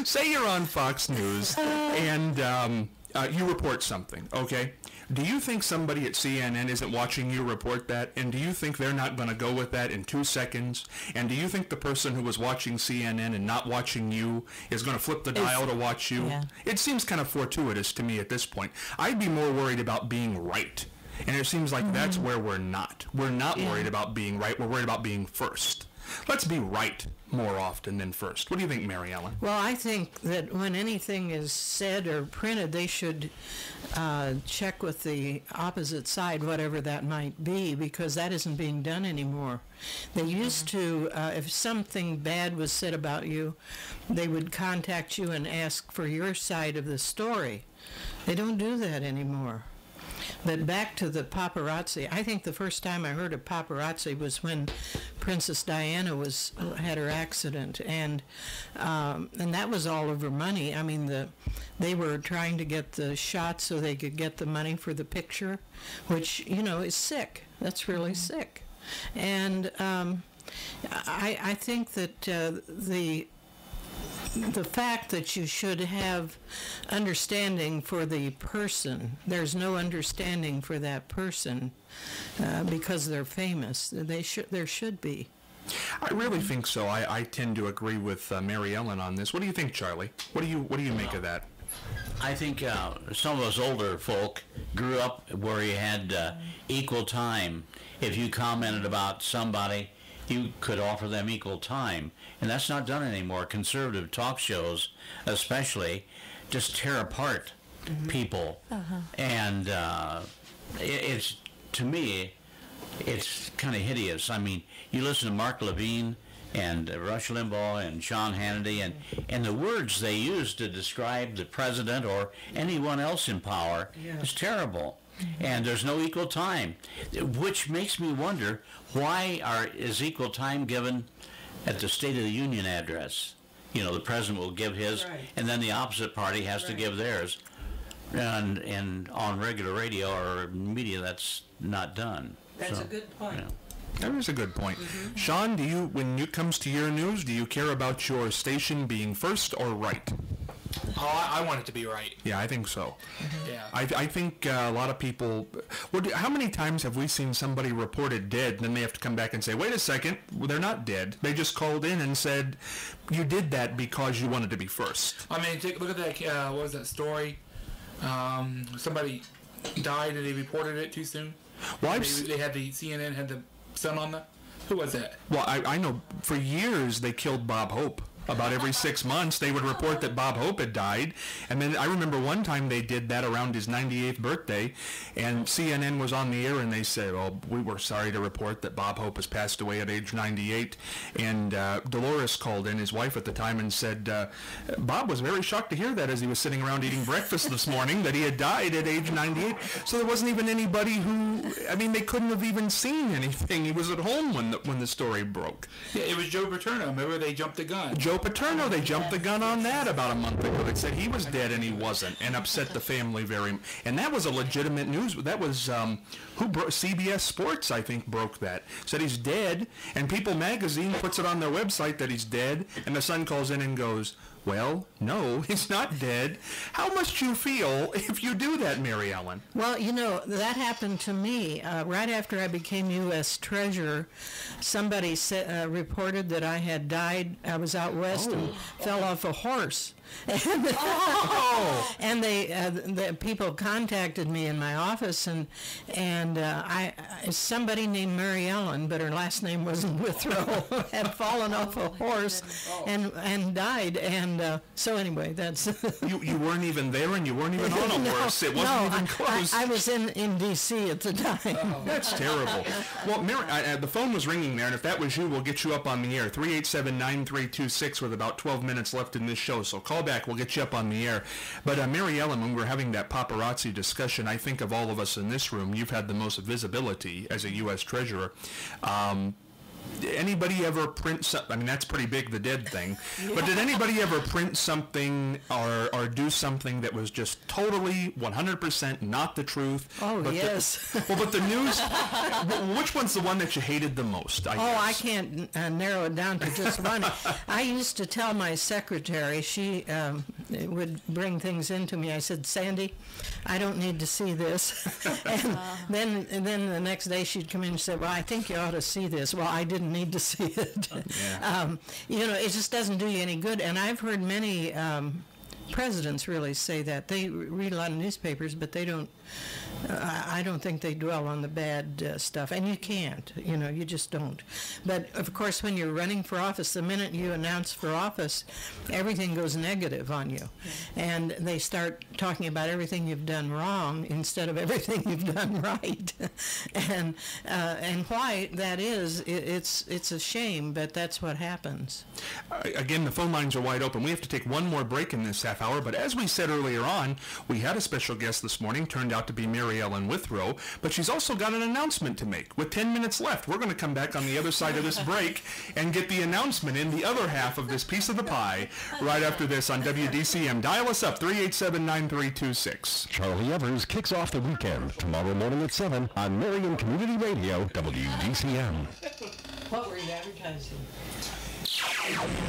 Say you're on Fox News and you report something, okay? Do you think somebody at CNN isn't watching you report that? And do you think they're not going to go with that in 2 seconds? And do you think the person who was watching CNN and not watching you is going to flip the dial to watch you?
Yeah.
It seems kind of fortuitous to me at this point. I'd be more worried about being right. And it seems like that's where we're not. We're not worried about being right. We're worried about being first. Let's be right more often than first. What do you think, Mary Ellen?
Well, I think that when anything is said or printed, they should check with the opposite side, whatever that might be, because that isn't being done anymore. They used to, if something bad was said about you, they would contact you and ask for your side of the story. They don't do that anymore. But back to the paparazzi, I think the first time I heard of paparazzi was when Princess Diana had her accident, and that was all over money. I mean, they were trying to get the shot so they could get the money for the picture, which, is sick. That's really sick. And I think that the fact that you should have understanding for the person, there's no understanding for that person because they're famous. There should be.
I really think so. I tend to agree with Mary Ellen on this. What do you think, Charlie? What do you make of that?
I think some of us older folk grew up where you had equal time. If you commented about somebody, you could offer them equal time, and that's not done anymore. Conservative talk shows, especially, just tear apart people, and it's, to me, it's kind of hideous. I mean, you listen to Mark Levine and Rush Limbaugh and Sean Hannity, and the words they use to describe the president or anyone else in power is terrible. And there's no equal time, which makes me wonder, why is equal time given at the State of the Union address? The president will give his, and then the opposite party has to give theirs. And on regular radio or media, that's not done.
That's a good point.
That is a good point. Sean, when it comes to your news, do you care about your station being first or right?
Oh, I want it to be right.
Yeah, I think so.
Yeah.
I think a lot of people. How many times have we seen somebody reported dead, and then they have to come back and say, "Wait a second, they're not dead. They just called in and said you did that because you wanted to be first."
I mean, look at that. What was that story? Somebody died and they reported it too soon.
Well,
they had CNN had the sun on that. Who was that?
Well, I know for years they killed Bob Hope. About every 6 months, they would report that Bob Hope had died. And then I remember one time they did that around his 98th birthday, and CNN was on the air, and they said, "Oh, we were sorry to report that Bob Hope has passed away at age 98. And Dolores called in, his wife at the time, and said, Bob was very shocked to hear that as he was sitting around eating breakfast this morning, that he had died at age 98. So there wasn't even anybody they couldn't have even seen anything. He was at home when the story broke.
Yeah, it was Joe Paterno. Remember, they jumped the gun.
Joe Paterno, they jumped the gun on that about a month ago. They said he was dead and he wasn't, and upset the family very. And that was a legitimate news. That was CBS Sports, I think, broke that. Said he's dead, and People Magazine puts it on their website that he's dead. And the son calls in and goes, Well, no, it's not dead. How must you feel if you do that, Mary Ellen?
Well, you know, that happened to me. Right after I became U.S. Treasurer, somebody reported that I had died. I was out west and fell off a horse. And the people contacted me in my office, and somebody named Mary Ellen, but her last name wasn't Withrow, had fallen off a horse and died. And so anyway, that's
you weren't even there, and you weren't even on a horse. It wasn't even close.
I was in D.C. at the time.
That's terrible. Well, Mary, the phone was ringing there, and if that was you, we'll get you up on the air. 387-9326 with about 12 minutes left in this show. So call back. We'll get you up on the air. But Mary Ellen, when we're having that paparazzi discussion, I think of all of us in this room, you've had the most visibility as a U.S. Treasurer. Anybody ever print something? I mean, that's pretty big, the dead thing. But did anybody ever print something or do something that was just totally 100% not the truth?
Oh, but yes.
But the news, which one's the one that you hated the most?
I can't narrow it down to just one. I used to tell my secretary, she would bring things into me. I said, Sandy, I don't need to see this. and then the next day she'd come in and say, well, I think you ought to see this. Well, I didn't need to see it. You know, it just doesn't do you any good. And I've heard many presidents really say that. They read a lot of newspapers, but they don't. I don't think they dwell on the bad stuff, and you can't. You know, you just don't. But of course, when you're running for office, the minute you announce for office, everything goes negative on you, and they start talking about everything you've done wrong instead of everything you've done right. And why that is, it's a shame, but that's what happens.
Again, the phone lines are wide open. We have to take one more break in this half hour, but as we said earlier on, we had a special guest this morning, turned out to be Mary Ellen Withrow, but she's also got an announcement to make. With 10 minutes left, we're going to come back on the other side of this break and get the announcement in the other half of this piece of the pie right after this on WDCM. Dial us up, 387-9326.
Charlie Evers kicks off the weekend tomorrow morning at 7 on Marion Community Radio, WDCM.
What were you advertising?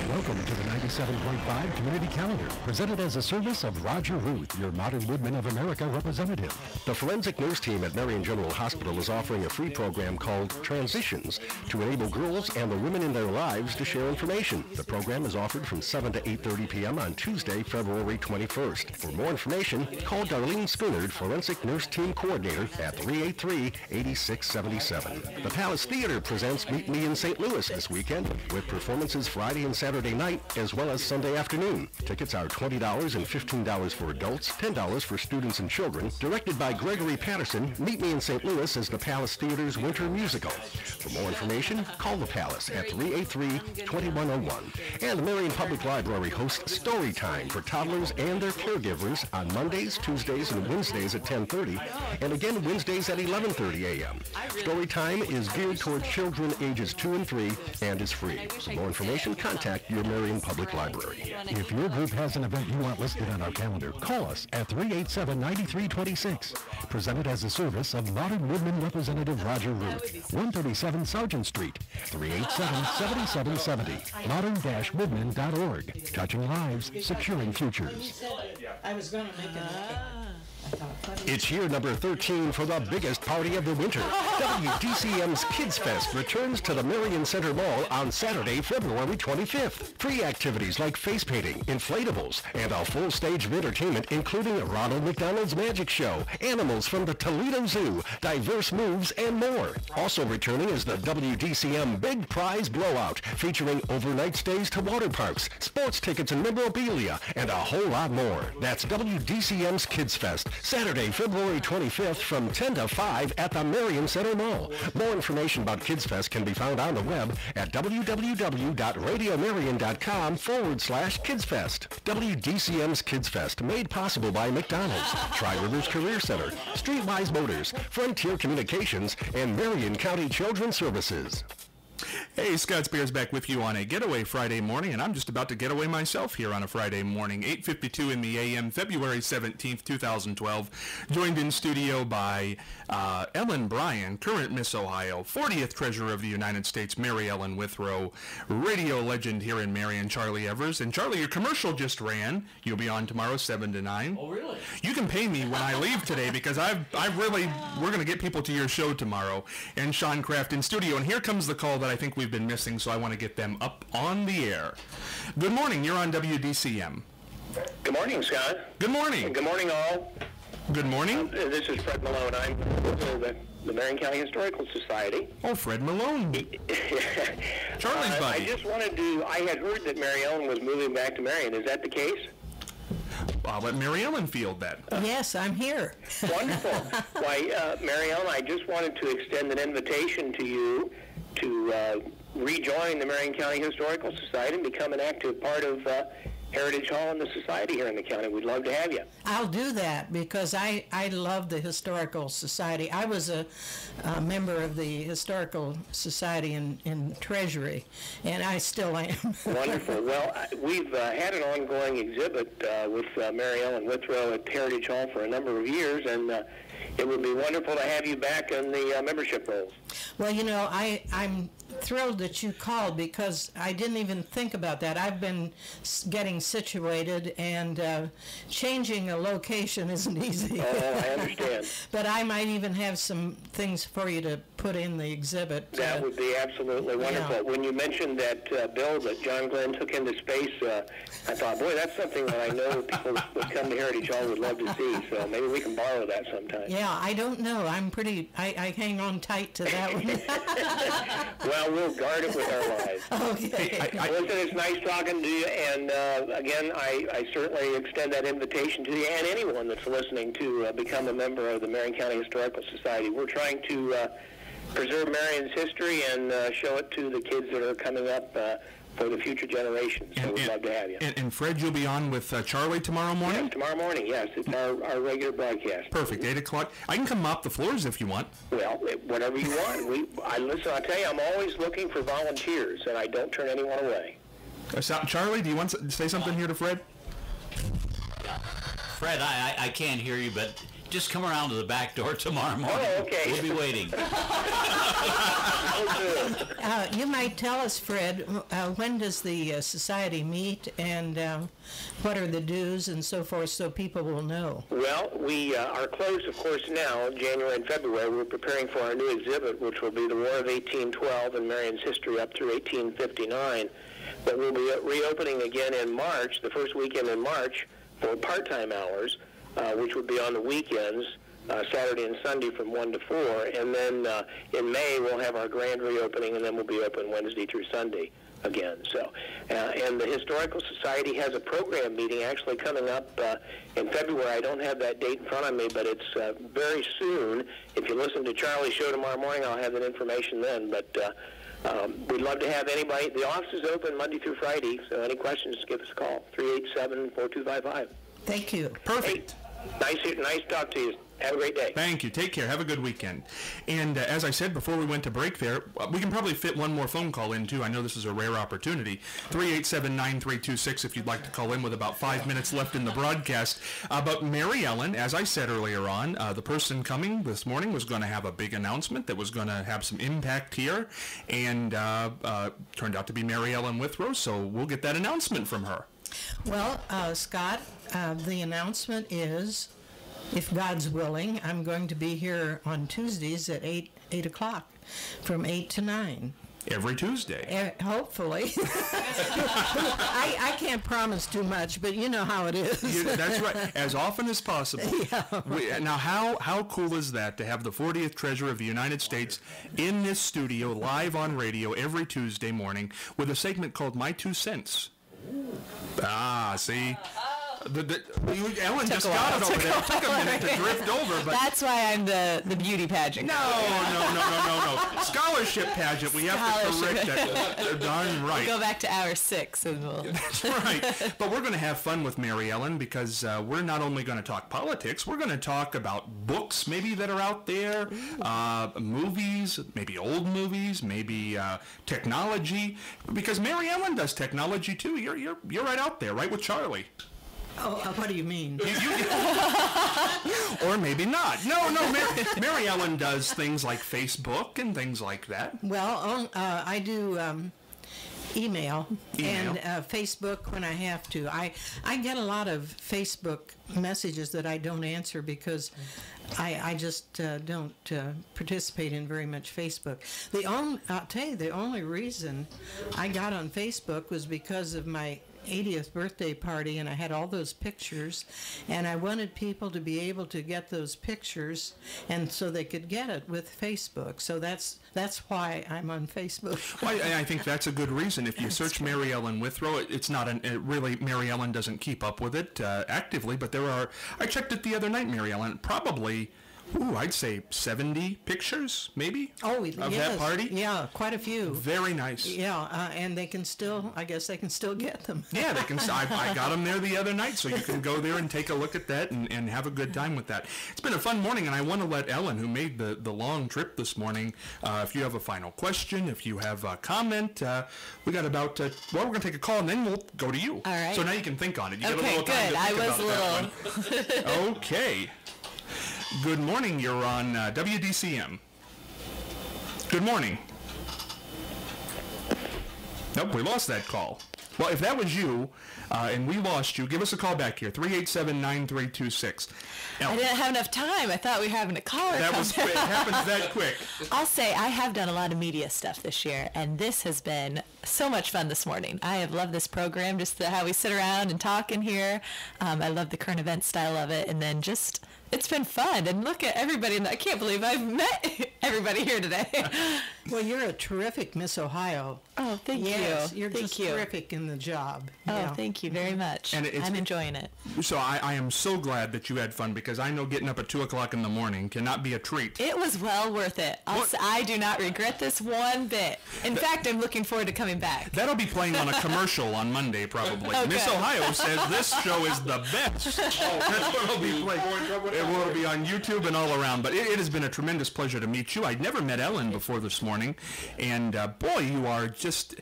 Welcome to the 97.5 Community Calendar, presented as a service of Roger Ruth, your Modern Woodmen of America representative. The forensic nurse team at Marion General Hospital is offering a free program called Transitions to enable girls and the women in their lives to share information. The program is offered from 7 to 8:30 p.m. on Tuesday, February 21st. For more information, call Darlene Spoonard, Forensic Nurse Team Coordinator, at 383-8677. The Palace Theater presents Meet Me in St. Louis this weekend with performances Friday and Saturday night, as well as Sunday afternoon. Tickets are $20 and $15 for adults, $10 for students and children. Directed by Gregory Patterson, Meet Me in St. Louis is the Palace Theater's winter musical. For more information, call the Palace at 383-2101. And the Marion Public Library hosts Story Time for toddlers and their caregivers on Mondays, Tuesdays, and Wednesdays at 10:30, and again Wednesdays at 11:30 a.m. Story Time is geared toward children ages 2 and 3 and is free. For more information, contact your Marion Public Library. If your group has an event you want listed on our calendar, call us at 387-9326. Presented as a service of Modern Woodmen Representative Roger Ruth, 137 Sargent Street, 387-7770, modern-woodmen.org. Touching lives, securing futures.
I was going to make
It's year number 13 for the biggest party of the winter. WDCM's Kids Fest returns to the Marion Center Mall on Saturday, February 25th. Free activities like face painting, inflatables, and a full stage of entertainment including Ronald McDonald's Magic Show, animals from the Toledo Zoo, diverse moves, and more. Also returning is the WDCM Big Prize Blowout, featuring overnight stays to water parks, sports tickets and memorabilia, and a whole lot more. That's WDCM's Kids Fest, Saturday, February 25th from 10 to 5 at the Marion Center Mall. More information about Kids Fest can be found on the web at www.radiomarion.com/KidsFest. WDCM's Kids Fest, made possible by McDonald's, Tri-Rivers Career Center, Streetwise Motors, Frontier Communications, and Marion County Children's Services.
Hey, Scott Spears back with you on a Getaway Friday morning, and I'm just about to get away myself here on a Friday morning, 8:52 in the a.m., February 17th, 2012. Joined in studio by Ellen Bryan, current Miss Ohio, 40th Treasurer of the United States, Mary Ellen Withrow, radio legend here in Marion, Charlie Evers. And Charlie, your commercial just ran. You'll be on tomorrow, 7 to 9.
Oh, really?
You can pay me when I leave today because we're going to get people to your show tomorrow. And Sean Kraft in studio. And here comes the call that I think we've been missing, so I want to get them up on the air. Good morning. You're on WDCM.
Good morning, Scott.
Good morning.
Good morning, all.
Good morning.
This is Fred Malone. I'm with the Marion County Historical Society.
Oh, Fred Malone. Charlie's buddy.
I just wanted to, I had heard that Mary Ellen was moving back to Marion. Is that the case?
I'll let Mary Ellen field that.
Yes, I'm here.
Wonderful. Why, Mary Ellen, I just wanted to extend an invitation to you to rejoin the Marion County Historical Society and become an active part of Heritage Hall and the Society here in the county. We'd love to have you.
I'll do that because I love the Historical Society. I was a member of the Historical Society in Treasury, and I still am.
Wonderful. Well, we've had an ongoing exhibit with Mary Ellen Withrow at Heritage Hall for a number of years, and it would be wonderful to have you back in the membership roles.
Well, you know, I'm thrilled that you called because I didn't even think about that. I've been getting situated, and changing a location isn't easy.
Oh, I understand.
But I might even have some things for you to put in the exhibit.
That would be absolutely wonderful. Yeah. When you mentioned that bill that John Glenn took into space, I thought, boy, that's something that I know people that come to Heritage Hall would love to see, so maybe we can borrow that sometime.
Yeah, I don't know. I hang on tight to that one.
Well, we'll guard it with our lives.
Okay.
Listen, it's nice talking to you, and again, I certainly extend that invitation to you and anyone that's listening to become a member of the Marion County Historical Society. We're trying to preserve Marion's history and show it to the kids that are coming up for the future generations. So we'd love to have you.
And Fred, you'll be on with Charlie tomorrow morning?
Yes, tomorrow morning, yes. It's our regular broadcast.
Perfect, 8 o'clock. I can come mop the floors if you want.
Well, whatever you want. Listen, I'll tell you, I'm always looking for volunteers, and I don't turn anyone away.
Charlie, do you want to say something here to Fred?
Fred, I can't hear you, but just come around to the back door tomorrow morning.
Oh, okay.
We'll be waiting.
You might tell us, Fred, when does the society meet, and what are the dues and so forth, so people will know?
Well, we are closed, of course, now, January and February. We're preparing for our new exhibit, which will be the War of 1812 and Marion's history up through 1859. But we'll be reopening again in March, the first weekend in March, for part-time hours, which would be on the weekends, Saturday and Sunday from 1 to 4. And then in May, we'll have our grand reopening, and then we'll be open Wednesday through Sunday again. So, and the Historical Society has a program meeting actually coming up in February. I don't have that date in front of me, but it's very soon. If you listen to Charlie's show tomorrow morning, I'll have that information then. But we'd love to have anybody. The office is open Monday through Friday, so any questions, give us a call, 387-4255.
Thank you.
Perfect.
Hey, nice to talk to you. Have a great day.
Thank you. Take care. Have a good weekend. And as I said before we went to break there, we can probably fit one more phone call in, too. I know this is a rare opportunity. 387-9326 if you'd like to call in with about 5 minutes left in the broadcast. But Mary Ellen, as I said earlier on, the person coming this morning was going to have a big announcement that was going to have some impact here. And turned out to be Mary Ellen Withrow, so we'll get that announcement from her.
Well, Scott, the announcement is, if God's willing, I'm going to be here on Tuesdays at 8 o'clock, from 8 to 9.
Every Tuesday.
Hopefully. I can't promise too much, but you know how it is.
That's right. As often as possible.
Yeah.
Now, how cool is that to have the 40th Treasurer of the United States in this studio, live on radio every Tuesday morning, with a segment called My 2 Cents? Ah, see? Ellen just got it over there. It took a minute to drift over, but
that's why I'm the beauty pageant.
No. Scholarship pageant. We have to correct that. Darn right.
We'll go back to hour 6 and we'll.
That's right. But we're going to have fun with Mary Ellen because we're not only going to talk politics, we're going to talk about books maybe that are out there, movies, maybe old movies, maybe technology. Because Mary Ellen does technology too. You're right out there, right with Charlie.
Oh, what do you mean?
Or maybe not. No, Mary Ellen does things like Facebook and things like that.
Well, I do email and Facebook when I have to. I get a lot of Facebook messages that I don't answer because I just don't participate in very much Facebook. I'll tell you, the only reason I got on Facebook was because of my 80th birthday party, and I had all those pictures, and I wanted people to be able to get those pictures, and so they could get it with Facebook. So that's why I'm on Facebook.
Well, I think that's a good reason. If you search Mary Ellen Withrow, it's not really Mary Ellen doesn't keep up with it actively, but there are. I checked it the other night, Mary Ellen, probably. I'd say 70 pictures, maybe, of that party.
Yeah, quite a few.
Very nice.
Yeah, and they can still, I guess they can still get them.
Yeah, they can. I got them there the other night, so you can go there and take a look at that and have a good time with that. It's been a fun morning, and I want to let Ellen, who made the long trip this morning, if you have a final question, if you have a comment, we got about, we're going to take a call, and then we'll go to you.
All right.
So now you can think on it. You
okay,
get a little time
good.
to think
I was
about that one. Okay. Good morning. You're on WDCM. Good morning. Nope, we lost that call. Well, if that was you and we lost you, give us a call back here, 387-9326.
I didn't have enough time. I thought we were having a caller.
It happens that quick.
I'll say I have done a lot of media stuff this year, and this has been so much fun this morning. I have loved this program, just how we sit around and talk in here. I love the current event style of it, and then just... It's been fun, and look at everybody. I can't believe I've met everybody here today.
Well, you're a terrific Miss Ohio.
Oh, thank you.
You're just terrific in the job.
Oh, thank you very much. And I'm enjoying it.
So I am so glad that you had fun, because I know getting up at 2 o'clock in the morning cannot be a treat.
It was well worth it. I do not regret this one bit. In fact, I'm looking forward to coming back.
That'll be playing on a commercial on Monday, probably.
Okay.
Miss Ohio says this show is the best. That's what will be playing. It will be on YouTube and all around. But it has been a tremendous pleasure to meet you. I'd never met Ellen before this morning. And boy, you are just...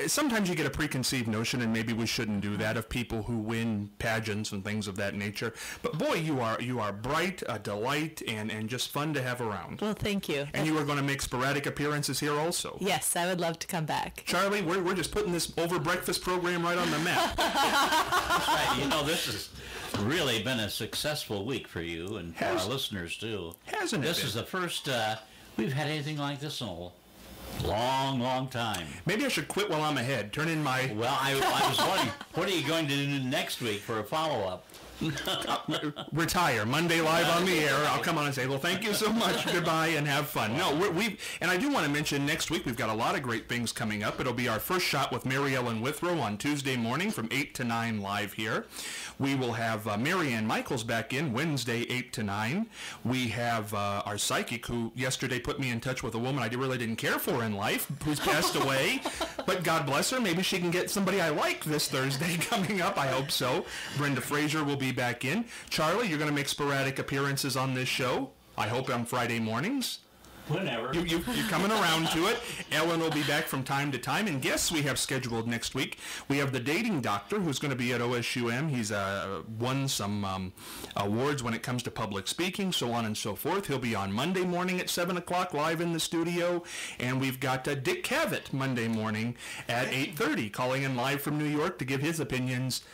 sometimes you get a preconceived notion, and maybe we shouldn't do that, of people who win pageants and things of that nature. But boy, you are bright, a delight, and just fun to have around.
Well, thank you.
And you are going to make sporadic appearances here also.
Yes, I would love to come back.
Charlie, we're just putting this over breakfast program right on the map.
That's right. You know, this has really been a successful week for you and for our listeners too.
Hasn't it?
This is the first we've had anything like this in a long time.
Maybe I should quit while I'm ahead. Turn in my...
Well, I was wondering, what are you going to do next week for a follow-up?
Retire. Monday live on the air. I'll come on and say, well, thank you so much. Goodbye and have fun. No, and I do want to mention next week we've got a lot of great things coming up. It'll be our first shot with Mary Ellen Withrow on Tuesday morning from 8 to 9 live here. We will have Mary Ann Michaels back in Wednesday 8 to 9. We have our psychic who yesterday put me in touch with a woman I really didn't care for in life who's passed away. But God bless her. Maybe she can get somebody I like this Thursday coming up. I hope so. Brenda Fraser will be back in. Charlie, you're going to make sporadic appearances on this show. I hope on Friday mornings.
Whenever.
You're coming around to it. Ellen will be back from time to time. And guests we have scheduled next week. We have the dating doctor who's going to be at OSUM. He's won some awards when it comes to public speaking, so on and so forth. He'll be on Monday morning at 7 o'clock live in the studio. And we've got Dick Cavett Monday morning at 8:30 calling in live from New York to give his opinions.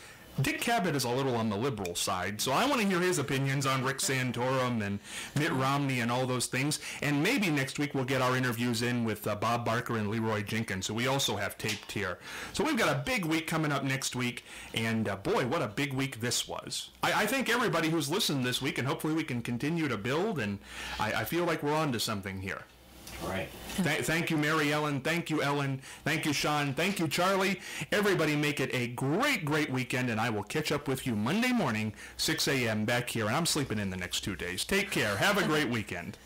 Dick Cavett is a little on the liberal side, so I want to hear his opinions on Rick Santorum and Mitt Romney and all those things. And maybe next week we'll get our interviews in with Bob Barker and Leroy Jenkins, who we also have taped here. So we've got a big week coming up next week, and boy, what a big week this was. I thank everybody who's listened this week, and hopefully we can continue to build, and I feel like we're on to something here.
Right.
Thank you, Mary Ellen. Thank you, Ellen. Thank you, Sean. Thank you, Charlie. Everybody make it a great, great weekend, and I will catch up with you Monday morning, 6 a.m. back here, and I'm sleeping in the next 2 days. Take care. Have a great weekend.